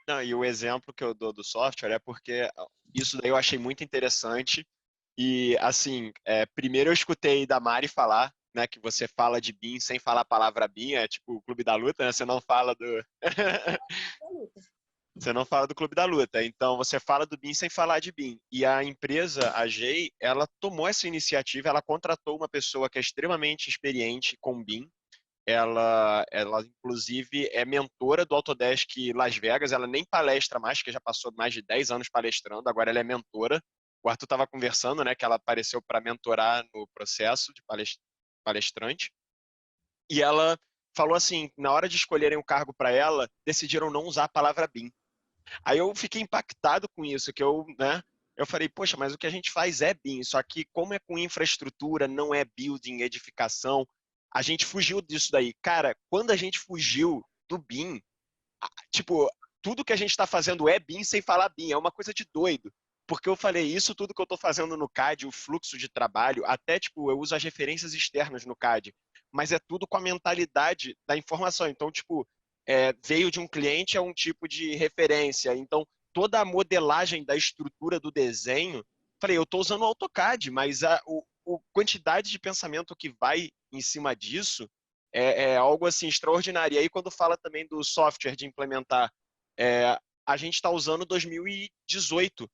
Não, e o exemplo que eu dou do software é porque isso daí eu achei muito interessante. E, assim, primeiro eu escutei da Mari falar, né, que você fala de BIM sem falar a palavra BIM, é tipo o Clube da Luta, né? Você não fala do... Você não fala do Clube da Luta. Então, você fala do BIM sem falar de BIM. E a empresa, a GEI, ela tomou essa iniciativa, ela contratou uma pessoa que é extremamente experiente com BIM. Ela, inclusive, é mentora do Autodesk Las Vegas. Ela nem palestra mais, que já passou mais de 10 anos palestrando. Agora ela é mentora. O Arthur estava conversando, né, que ela apareceu para mentorar no processo de palestrante. E ela falou assim, na hora de escolherem o cargo para ela, decidiram não usar a palavra BIM. Aí eu fiquei impactado com isso, que eu falei, poxa, mas o que a gente faz é BIM, só que como é com infraestrutura, não é building, edificação, a gente fugiu disso daí. Cara, quando a gente fugiu do BIM, tipo, tudo que a gente está fazendo é BIM sem falar BIM, é uma coisa de doido. Porque eu falei, isso tudo que eu estou fazendo no CAD, o fluxo de trabalho, até, tipo, eu uso as referências externas no CAD, mas é tudo com a mentalidade da informação. Então, tipo, veio de um cliente é um tipo de referência. Então, toda a modelagem da estrutura do desenho, falei, eu estou usando o AutoCAD, mas a quantidade de pensamento que vai em cima disso é algo assim extraordinário. E aí, quando fala também do software de implementar, a gente está usando 2018,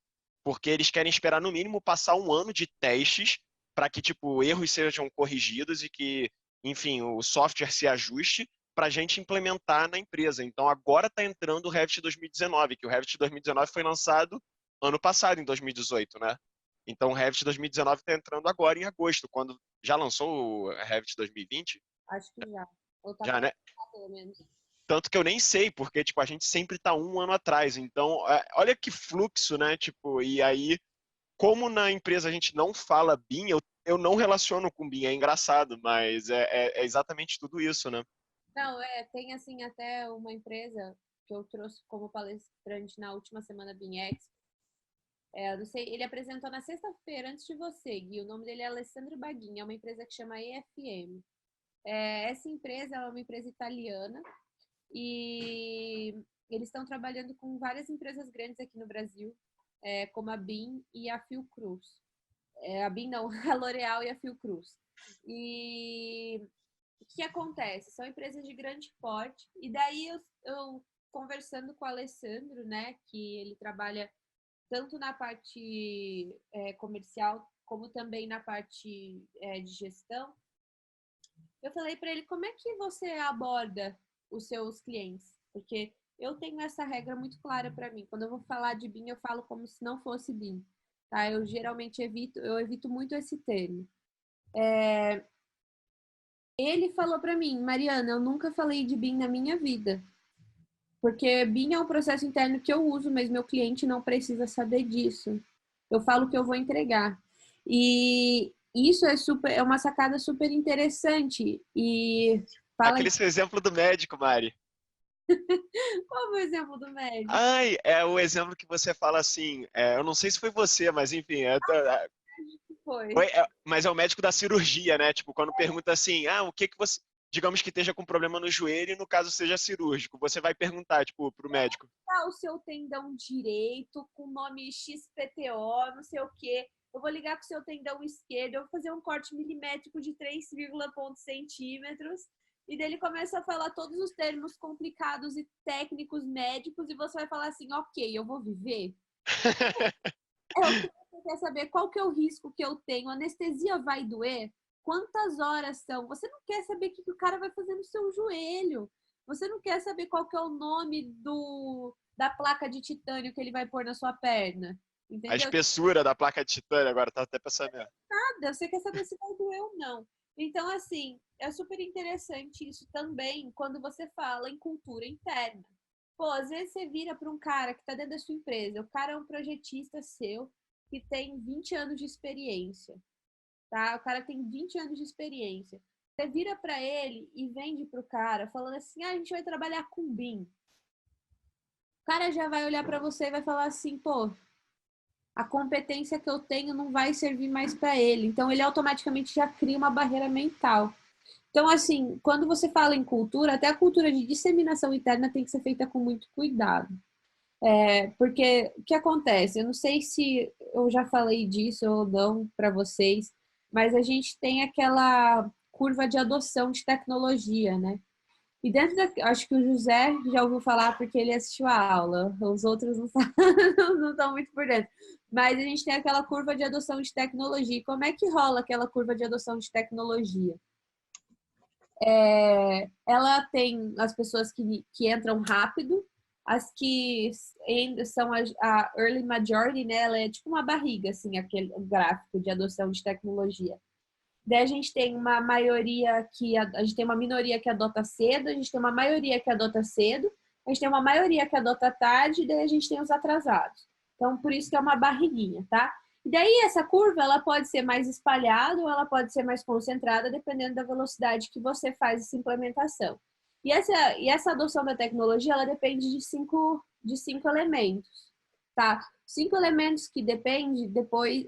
porque eles querem esperar no mínimo passar um ano de testes para que tipo erros sejam corrigidos e que, enfim, o software se ajuste para a gente implementar na empresa. Então, agora está entrando o Revit 2019, que o Revit 2019 foi lançado ano passado, em 2018, né? Então, o Revit 2019 está entrando agora em agosto, quando já lançou o Revit 2020? Acho que já. Ou tá Já, né? pelo menos. Tanto que eu nem sei, porque tipo, a gente sempre está um ano atrás. Então, olha que fluxo, né? Tipo, e aí, como na empresa a gente não fala BIM, eu não relaciono com BIM, é engraçado, mas é exatamente tudo isso, né? Não, tem assim até uma empresa que eu trouxe como palestrante na última semana BIMEX. Não sei, ele apresentou na sexta-feira antes de você, Gui. O nome dele é Alessandro Baguinha, é uma empresa que chama EFM. Essa empresa é uma empresa italiana e eles estão trabalhando com várias empresas grandes aqui no Brasil, como a BIM e a Fiocruz. A BIM não, a L'Oréal e a Fiocruz. E o que acontece? São empresas de grande porte. E daí eu conversando com o Alessandro, né, que ele trabalha tanto na parte comercial como também na parte de gestão, eu falei para ele, como é que você aborda os seus clientes? Porque eu tenho essa regra muito clara para mim. Quando eu vou falar de BIM, eu falo como se não fosse BIM. Tá? Eu geralmente evito muito esse termo. Ele falou para mim, Mariana, eu nunca falei de BIM na minha vida. Porque BIM é um processo interno que eu uso, mas meu cliente não precisa saber disso. Eu falo que eu vou entregar. E isso é uma sacada super interessante. E fala Aquele seu exemplo do médico, Mari. Qual foi o exemplo do médico? Ai, é o exemplo que você fala assim, eu não sei se foi você, mas enfim, Foi. mas é o médico da cirurgia, né? Tipo, quando pergunta assim, o que que você, digamos que esteja com problema no joelho e no caso seja cirúrgico, você vai perguntar, tipo, pro médico. O seu tendão direito, com o nome XPTO, não sei o quê. Eu vou ligar com o seu tendão esquerdo, eu vou fazer um corte milimétrico de 3, pontos centímetros. E daí ele começa a falar todos os termos complicados e técnicos médicos e você vai falar assim, ok, eu vou viver? É o que você quer saber, qual que é o risco que eu tenho? A anestesia vai doer? Quantas horas são? Você não quer saber o que o cara vai fazer no seu joelho. Você não quer saber qual que é o nome da placa de titânio que ele vai pôr na sua perna. A Entendeu? espessura da placa de titânio, agora tá até pensando. Nada, você quer saber se vai doer ou não. Então, assim, é super interessante isso também quando você fala em cultura interna. Pô, às vezes você vira para um cara que está dentro da sua empresa, o cara é um projetista seu que tem 20 anos de experiência, tá? O cara tem 20 anos de experiência. Você vira para ele e vende para o cara falando assim, a gente vai trabalhar com BIM. O cara já vai olhar para você e vai falar assim, pô, a competência que eu tenho não vai servir mais para ele. Então, ele automaticamente já cria uma barreira mental. Então, assim, quando você fala em cultura, até a cultura de disseminação interna tem que ser feita com muito cuidado. Porque o que acontece? Eu não sei se eu já falei disso ou não para vocês, mas a gente tem aquela curva de adoção de tecnologia, né? E dentro da. Acho que o José já ouviu falar porque ele assistiu a aula, os outros não, não estão muito por dentro. Mas a gente tem aquela curva de adoção de tecnologia. Como é que rola aquela curva de adoção de tecnologia? Ela tem as pessoas que entram rápido, as que são a early majority, né? Ela é tipo uma barriga, assim, aquele gráfico de adoção de tecnologia. Daí a gente tem uma maioria a gente tem uma minoria que adota cedo, a gente tem uma maioria que adota cedo, a gente tem uma maioria que adota tarde, e daí a gente tem os atrasados. Então, por isso que é uma barriguinha, tá? E daí essa curva, ela pode ser mais espalhada ou ela pode ser mais concentrada, dependendo da velocidade que você faz essa implementação. E essa adoção da tecnologia, ela depende de cinco elementos, tá? 5 elementos que depende, depois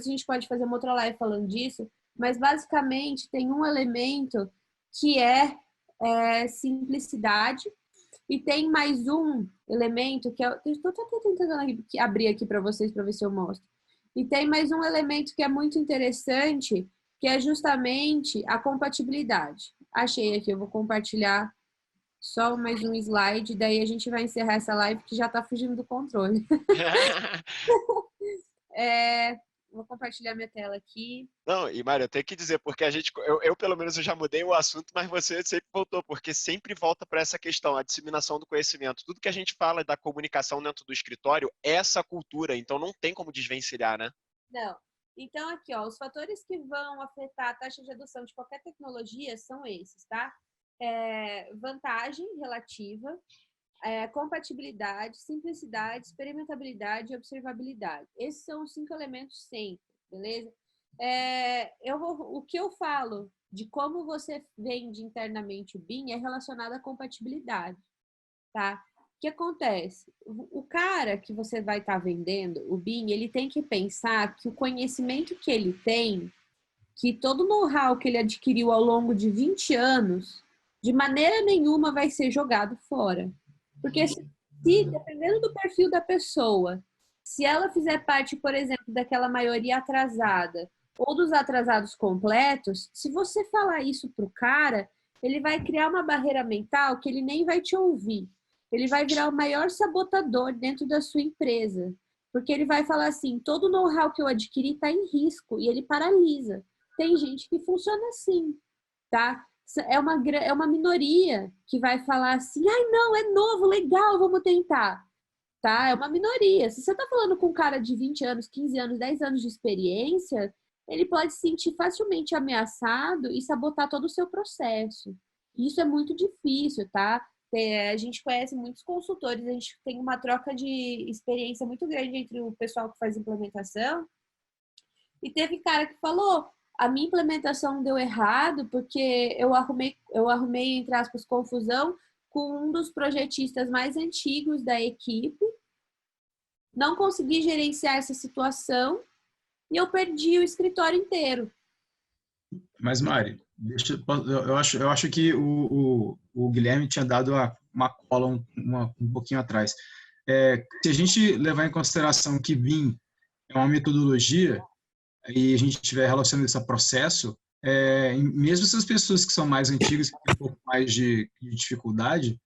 a gente pode fazer uma outra live falando disso, mas basicamente tem um elemento que é simplicidade e tem mais um elemento que estou tentando abrir aqui para vocês para ver se eu mostro. E tem mais um elemento que é muito interessante, que é justamente a compatibilidade. Achei aqui, eu vou compartilhar só mais um slide, daí a gente vai encerrar essa live que já está fugindo do controle. Vou compartilhar minha tela aqui. Não, e Mário, eu tenho que dizer, porque eu pelo menos eu já mudei o assunto, mas você sempre voltou, porque sempre volta para essa questão, a disseminação do conhecimento. Tudo que a gente fala da comunicação dentro do escritório é essa cultura, então não tem como desvencilhar, né? Não. Então, aqui, ó, os fatores que vão afetar a taxa de adoção de qualquer tecnologia são esses, tá? Vantagem relativa, compatibilidade, simplicidade, experimentabilidade e observabilidade. Esses são os 5 elementos sempre, beleza? O que eu falo de como você vende internamente o BIM é relacionado à compatibilidade, tá? O que acontece? O cara que você vai estar vendendo, o BIM, ele tem que pensar que o conhecimento que ele tem, que todo o know-how que ele adquiriu ao longo de 20 anos, de maneira nenhuma vai ser jogado fora. Porque dependendo do perfil da pessoa, se ela fizer parte, por exemplo, daquela maioria atrasada ou dos atrasados completos, se você falar isso pro cara, ele vai criar uma barreira mental que ele nem vai te ouvir. Ele vai virar o maior sabotador dentro da sua empresa. Porque ele vai falar assim, todo o know-how que eu adquiri está em risco e ele paralisa. Tem gente que funciona assim, tá? É uma minoria que vai falar assim, ai não, é novo, legal, vamos tentar, tá? É uma minoria. Se você tá falando com um cara de 20 anos, 15 anos, 10 anos de experiência, ele pode se sentir facilmente ameaçado e sabotar todo o seu processo. Isso é muito difícil, tá? A gente conhece muitos consultores, a gente tem uma troca de experiência muito grande entre o pessoal que faz implementação. E teve cara que falou, a minha implementação deu errado porque eu arrumei, entre aspas, confusão com um dos projetistas mais antigos da equipe, não consegui gerenciar essa situação e eu perdi o escritório inteiro. Mas, Mari, eu acho que o Guilherme tinha dado uma cola um pouquinho atrás. Se a gente levar em consideração que BIM é uma metodologia e a gente estiver relacionando isso a processo, mesmo essas pessoas que são mais antigas, que têm um pouco mais de dificuldade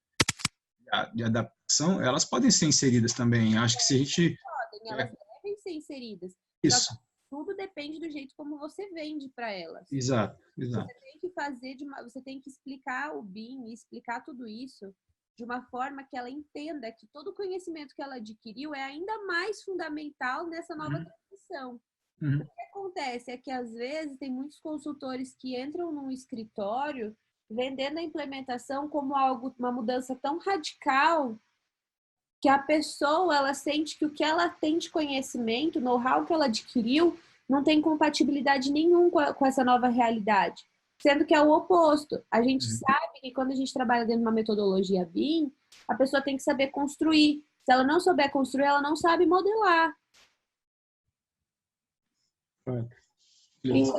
de adaptação, elas podem ser inseridas também. Acho que se a gente... Elas devem ser inseridas. Isso. Tudo depende do jeito como você vende para elas. Exato. Você tem que você tem que explicar o BIM, explicar tudo isso de uma forma que ela entenda que todo o conhecimento que ela adquiriu é ainda mais fundamental nessa nova transição. O que acontece é que, às vezes, tem muitos consultores que entram num escritório vendendo a implementação como uma mudança tão radical que a pessoa, ela sente que o que ela tem de conhecimento, o know-how que ela adquiriu, não tem compatibilidade nenhuma com essa nova realidade. Sendo que é o oposto. A gente sabe que quando a gente trabalha dentro de uma metodologia BIM, a pessoa tem que saber construir. Se ela não souber construir, ela não sabe modelar.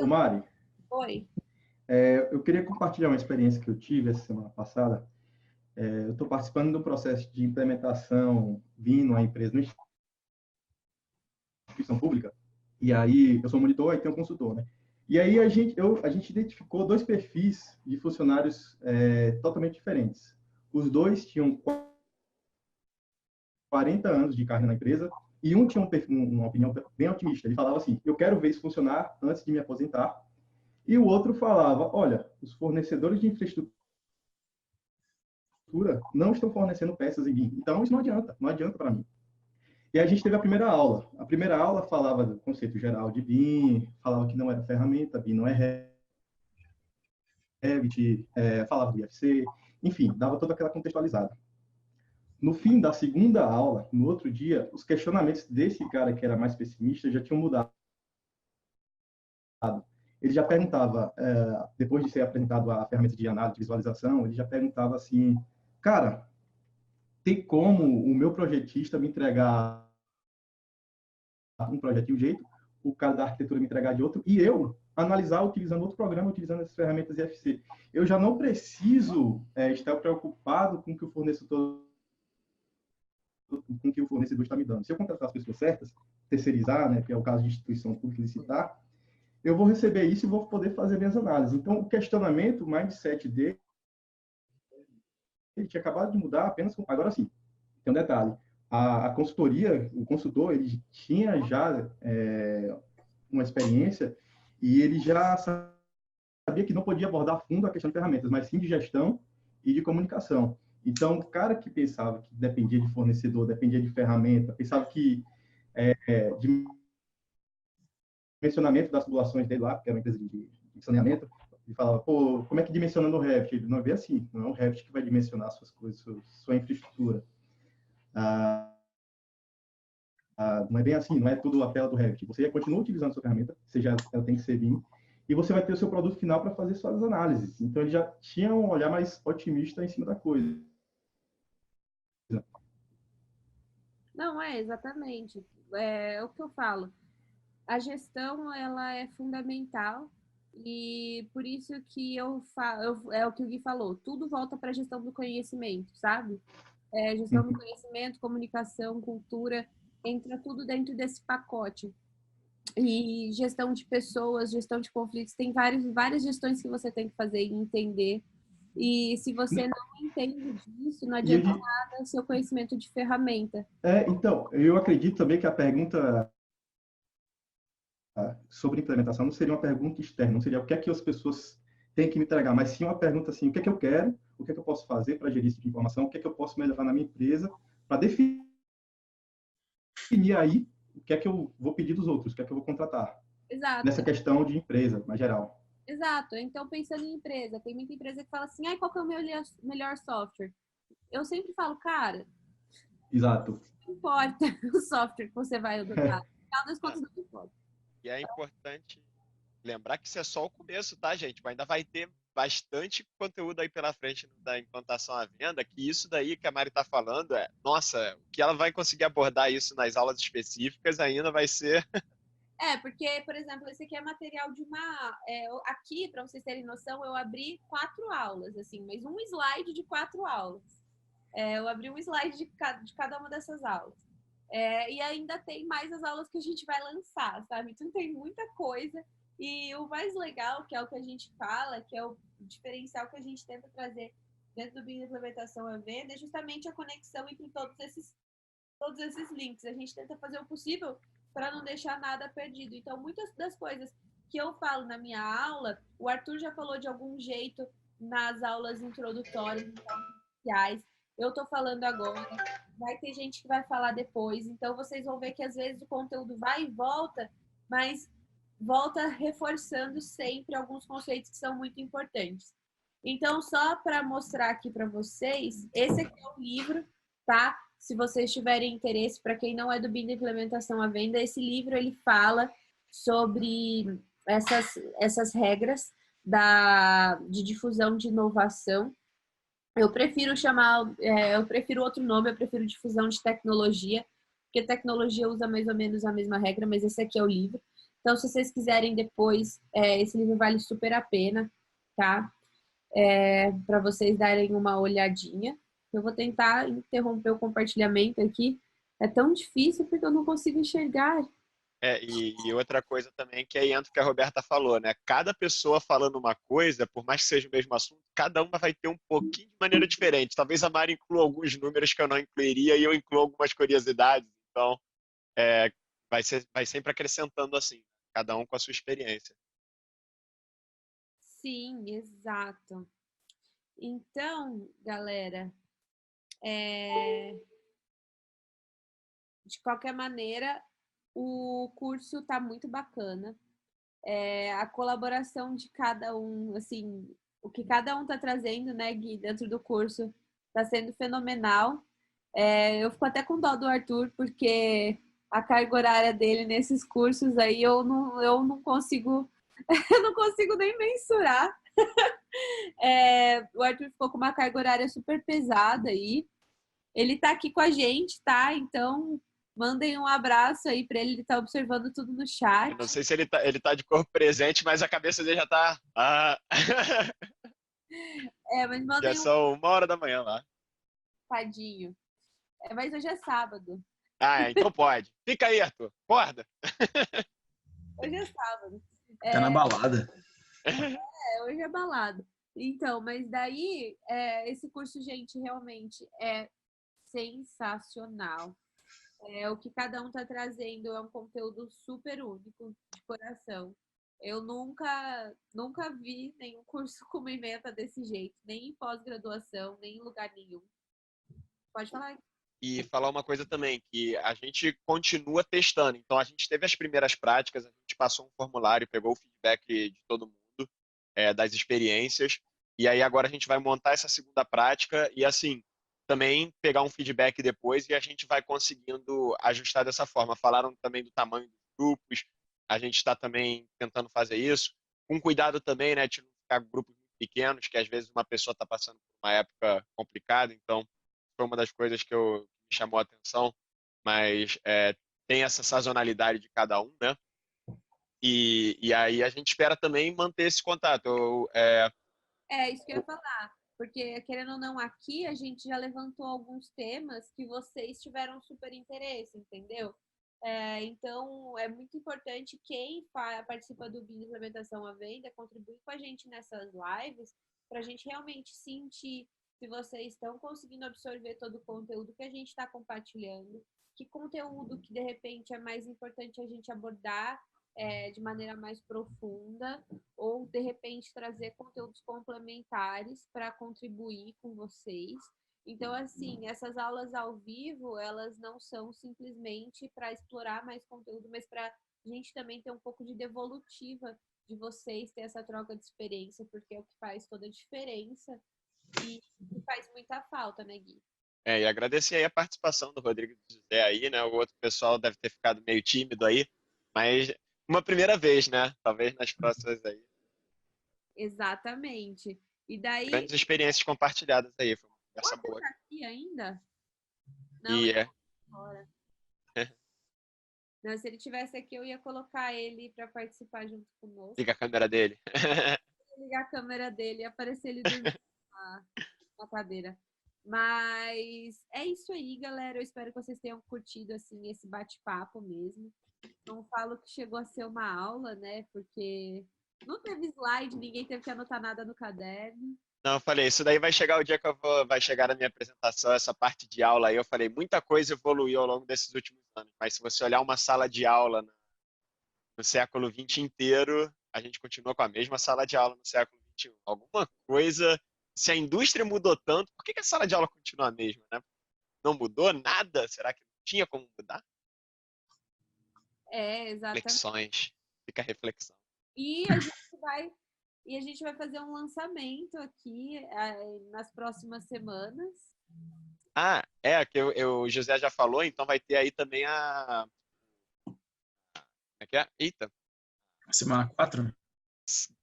Ô, Mari, Oi. Eu queria compartilhar uma experiência que eu tive essa semana passada. Eu estou participando do processo de implementação BIM numa empresa, numa instituição pública. E aí, eu sou monitor e tenho um consultor, né? E aí, a gente identificou dois perfis de funcionários totalmente diferentes. Os dois tinham 40 anos de carreira na empresa e um tinha uma opinião bem otimista. Ele falava assim, eu quero ver isso funcionar antes de me aposentar. E o outro falava, olha, os fornecedores de infraestrutura não estão fornecendo peças em BIM. Então, isso não adianta para mim. E a gente teve a primeira aula. A primeira aula falava do conceito geral de BIM, falava que não era ferramenta, BIM não é Revit, falava do IFC, enfim, dava toda aquela contextualizada. No fim da segunda aula, no outro dia, os questionamentos desse cara que era mais pessimista já tinham mudado. Ele já perguntava, depois de ser apresentado a ferramenta de análise de visualização, ele já perguntava assim, cara, tem como o meu projetista me entregar um projeto de um jeito, o cara da arquitetura me entregar de outro, e eu analisar utilizando outro programa, utilizando as ferramentas IFC. Eu já não preciso estar preocupado com o que o fornecedor está me dando. Se eu contratar as pessoas certas, terceirizar, né, que é o caso de instituição pública licitar, eu vou receber isso e vou poder fazer minhas análises. Então, o questionamento, o mindset dele, ele tinha acabado de mudar apenas com... Agora sim, tem um detalhe. A consultoria, o consultor, ele tinha já uma experiência e ele já sabia que não podia abordar a fundo a questão de ferramentas, mas sim de gestão e de comunicação. Então, o cara que pensava que dependia de fornecedor, dependia de ferramenta, pensava que dimensionamento das tubulações dele lá, que era uma empresa de saneamento, ele falava, pô, como é que dimensiona no Revit? Ele não vê assim, não é o Revit que vai dimensionar suas coisas, sua infraestrutura. Não é bem assim, não é tudo a tela do Revit. Você continua utilizando a sua ferramenta, ela tem que ser BIM, e você vai ter o seu produto final para fazer suas análises. Então, ele já tinha um olhar mais otimista em cima da coisa. Não, exatamente. É o que eu falo. A gestão, ela é fundamental e por isso que eu falo, é o que o Gui falou, tudo volta para a gestão do conhecimento, sabe? Gestão do conhecimento, comunicação, cultura, entra tudo dentro desse pacote. E gestão de pessoas, gestão de conflitos, tem várias gestões que você tem que fazer e entender. E se você não entende disso, não adianta nada seu conhecimento de ferramenta. Então, eu acredito também que a pergunta sobre implementação não seria uma pergunta externa, não seria o que é que as pessoas têm que me entregar, mas sim uma pergunta assim, o que é que eu quero, o que é que eu posso fazer para gerir esse tipo de informação, o que é que eu posso melhorar na minha empresa, para definir aí o que é que eu vou pedir dos outros, o que é que eu vou contratar. Exato. Nessa questão de empresa, mais geral. Exato. Então, pensando em empresa, tem muita empresa que fala assim, qual que é o meu melhor software? Eu sempre falo, cara, exato. Não importa o software que você vai adotar. No final das contas, não importa. E é importante lembrar que isso é só o começo, tá, gente? Mas ainda vai ter bastante conteúdo aí pela frente da implantação à venda, que isso daí que a Mari está falando nossa, o que ela vai conseguir abordar isso nas aulas específicas ainda vai ser... Porque, por exemplo, esse aqui é material de uma... aqui, para vocês terem noção, eu abri 4 aulas, assim, mas um slide de 4 aulas. Eu abri um slide de cada uma dessas aulas. E ainda tem mais as aulas que a gente vai lançar, sabe? Então tem muita coisa. E o mais legal, que é o que a gente fala, que é o diferencial que a gente tenta trazer dentro do BIM Implementação à Venda, é justamente a conexão entre todos esses links. A gente tenta fazer o possível para não deixar nada perdido. Então, muitas das coisas que eu falo na minha aula, o Arthur já falou de algum jeito nas aulas introdutórias, iniciais. Eu estou falando agora, vai ter gente que vai falar depois. Então, vocês vão ver que às vezes o conteúdo vai e volta, mas volta reforçando sempre alguns conceitos que são muito importantes. Então, só para mostrar aqui para vocês, esse aqui é o livro, tá? Se vocês tiverem interesse, para quem não é do BIM da Implementação à Venda, esse livro ele fala sobre essas regras de difusão de inovação. Eu prefiro outro nome, eu prefiro difusão de tecnologia, porque tecnologia usa mais ou menos a mesma regra, mas esse aqui é o livro. Então, se vocês quiserem depois, esse livro vale super a pena, tá? Para vocês darem uma olhadinha. Eu vou tentar interromper o compartilhamento aqui. É tão difícil porque eu não consigo enxergar. E outra coisa também, que aí entra o que a Roberta falou, né? Cada pessoa falando uma coisa, por mais que seja o mesmo assunto, cada uma vai ter um pouquinho de maneira diferente. Talvez a Mari inclua alguns números que eu não incluiria e eu incluo algumas curiosidades. Então, vai sempre acrescentando assim, cada um com a sua experiência. Sim, exato. Então, galera, de qualquer maneira, o curso está muito bacana. A colaboração de cada um, assim, o que cada um está trazendo, né, Gui, dentro do curso, está sendo fenomenal. Eu fico até com dó do Arthur, porque a carga horária dele nesses cursos aí eu não consigo, eu não consigo nem mensurar. O Arthur ficou com uma carga horária super pesada aí. Ele tá aqui com a gente, tá? Então, mandem um abraço aí para ele tá observando tudo no chat. Eu não sei se ele tá de corpo presente, mas a cabeça dele já tá... Mas mandem já são 1h da manhã lá. Tadinho. Mas hoje é sábado. Então pode. Fica aí, Arthur. Acorda. Hoje é sábado. Tá na balada. Hoje é balada. Então, mas daí, esse curso, gente, realmente é sensacional. O que cada um está trazendo é um conteúdo super único, de coração. Eu nunca vi nenhum curso com uma ementa desse jeito, nem em pós-graduação, nem em lugar nenhum. Pode falar. E falar uma coisa também, que a gente continua testando. Então, a gente teve as primeiras práticas, a gente passou um formulário, pegou o feedback de todo mundo, das experiências, e aí agora a gente vai montar essa segunda prática e, assim, também pegar um feedback depois e a gente vai conseguindo ajustar dessa forma. Falaram também do tamanho dos grupos, a gente está também tentando fazer isso, com cuidado também, né, de não ficar grupos muito pequenos, que às vezes uma pessoa está passando por uma época complicada, então foi uma das coisas que me chamou a atenção, mas tem essa sazonalidade de cada um, né? E aí a gente espera também manter esse contato. Isso que eu ia falar. Porque, querendo ou não, aqui a gente já levantou alguns temas que vocês tiveram super interesse, entendeu? Então, é muito importante quem participa do BIM Implementação à Venda contribuir com a gente nessas lives para a gente realmente sentir se vocês estão conseguindo absorver todo o conteúdo que a gente está compartilhando, que conteúdo que, de repente, é mais importante a gente abordar de maneira mais profunda, ou, de repente, trazer conteúdos complementares para contribuir com vocês. Então, assim, essas aulas ao vivo, elas não são simplesmente para explorar mais conteúdo, mas para a gente também ter um pouco de devolutiva de vocês, ter essa troca de experiência, porque é o que faz toda a diferença e faz muita falta, né, Gui? E agradecer aí a participação do Rodrigo e do José aí, né? O outro pessoal deve ter ficado meio tímido aí, mas uma primeira vez, né? Talvez nas próximas aí. Exatamente. E daí... Grandes experiências compartilhadas aí. Foi uma conversa Você boa. tá aqui ainda? Não, E ele é. tá fora. Não, se ele tivesse aqui, eu ia colocar ele para participar junto conosco. Liga a câmera dele. Ligar a câmera dele e aparecer ele dormindo na cadeira. Mas é isso aí, galera. Eu espero que vocês tenham curtido assim esse bate-papo mesmo. Não falo que chegou a ser uma aula, né? Porque não teve slide, ninguém teve que anotar nada no caderno. Não, eu falei, isso daí vai chegar o dia que vai chegar na minha apresentação, essa parte de aula aí. Eu falei, muita coisa evoluiu ao longo desses últimos anos. Mas se você olhar uma sala de aula no século XX inteiro, a gente continua com a mesma sala de aula no século XXI. Alguma coisa, se a indústria mudou tanto, por que a sala de aula continua a mesma, né? Não mudou nada? Será que não tinha como mudar? Exatamente. Reflexões. Fica a reflexão. E a gente vai fazer um lançamento aqui nas próximas semanas. Ah, que o José já falou, então vai ter aí também a... Como é que é? Eita. Semana 4?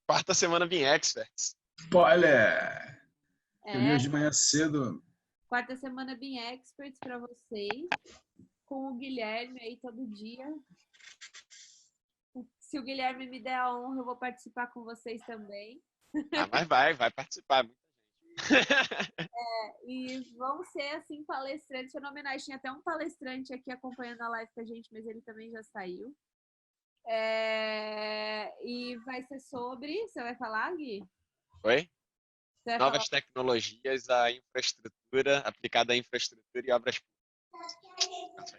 Quarta semana Bean Experts. Spoiler! Eu li hoje de manhã cedo. Quarta semana Bean Experts para vocês. Com o Guilherme aí todo dia. Se o Guilherme me der a honra, eu vou participar com vocês também. Ah, mas vai participar. E vão ser, assim, palestrantes fenomenais. Tinha até um palestrante aqui acompanhando a live com a gente, mas ele também já saiu. E vai ser sobre... Você vai falar, Gui? Oi? Você vai Novas falar... tecnologias, a infraestrutura, aplicada à infraestrutura e obras públicas.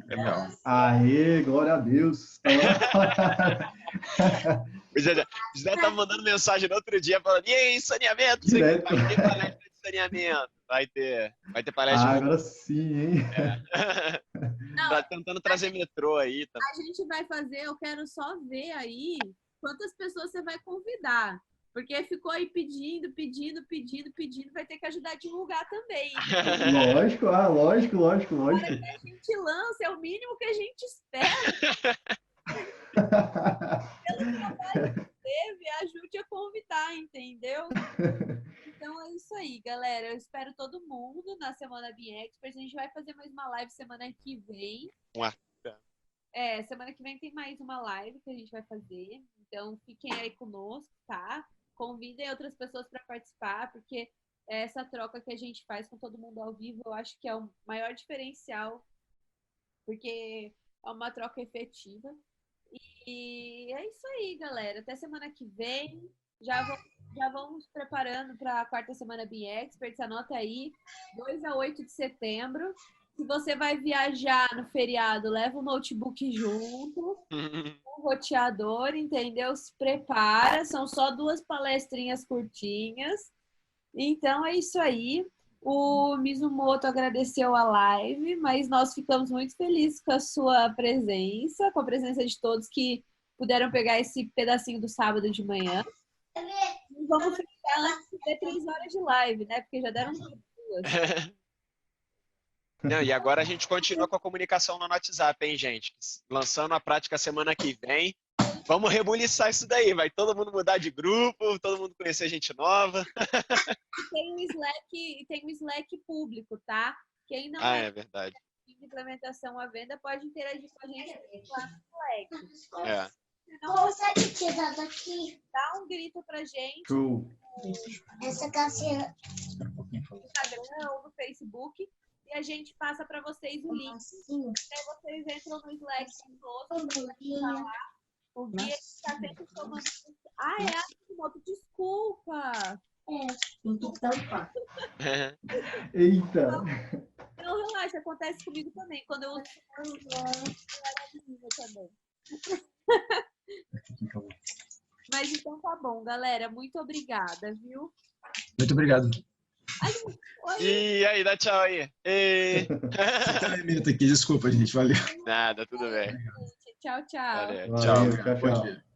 Legal. Aê, glória a Deus. O José tá mandando mensagem no outro dia falando, e aí, saneamento? Direto. Vai ter palestra de saneamento. Vai ter palestra de... Agora sim, hein? Tá tentando trazer metrô aí também. A gente vai fazer, eu quero só ver aí quantas pessoas você vai convidar. Porque ficou aí pedindo, vai ter que ajudar a divulgar também. Lógico. Para que a gente lance, é o mínimo que a gente espera. Pelo trabalho que teve, ajude a convidar, entendeu? Então é isso aí, galera. Eu espero todo mundo na Semana Bean Experts. A gente vai fazer mais uma live semana que vem. Semana que vem tem mais uma live que a gente vai fazer. Então fiquem aí conosco, tá? Convidem outras pessoas para participar, porque essa troca que a gente faz com todo mundo ao vivo, eu acho que é o maior diferencial, porque é uma troca efetiva. E é isso aí, galera. Até semana que vem. Já vamos preparando para a quarta semana Bean Experts. Anota aí, 2 a 8 de setembro. Se você vai viajar no feriado, leva o notebook junto, um roteador, entendeu? Se prepara, são só 2 palestrinhas curtinhas. Então é isso aí. O Mizumoto agradeceu a live, mas nós ficamos muito felizes com a sua presença, com a presença de todos que puderam pegar esse pedacinho do sábado de manhã. E vamos ficar antes de ter 3 horas de live, né? Porque já deram 2. Não, e agora a gente continua com a comunicação no WhatsApp, hein, gente? Lançando a prática semana que vem. Vamos rebuliçar isso daí. Vai todo mundo mudar de grupo, todo mundo conhecer gente nova. E tem um Slack público, tá? Quem não é verdade. De implementação à venda pode interagir com a gente lá no Slack. Não consegue tirar daqui? Dá um grito pra gente. Essa caixinha no Instagram ou no Facebook. E a gente passa para vocês o link. Aí vocês entram no Slack conosco. O guia está sempre tomando... Moto, desculpa. Tem que tampar. Eita. Não, relaxa, acontece comigo também. Quando eu uso também. Mas então tá bom, galera. Muito obrigada, viu? Muito obrigado. E aí, dá tchau aí. Aqui, desculpa, gente. Valeu. Nada, tudo bem. Tchau, tchau. Valeu, Tchau. tchau. Tchau.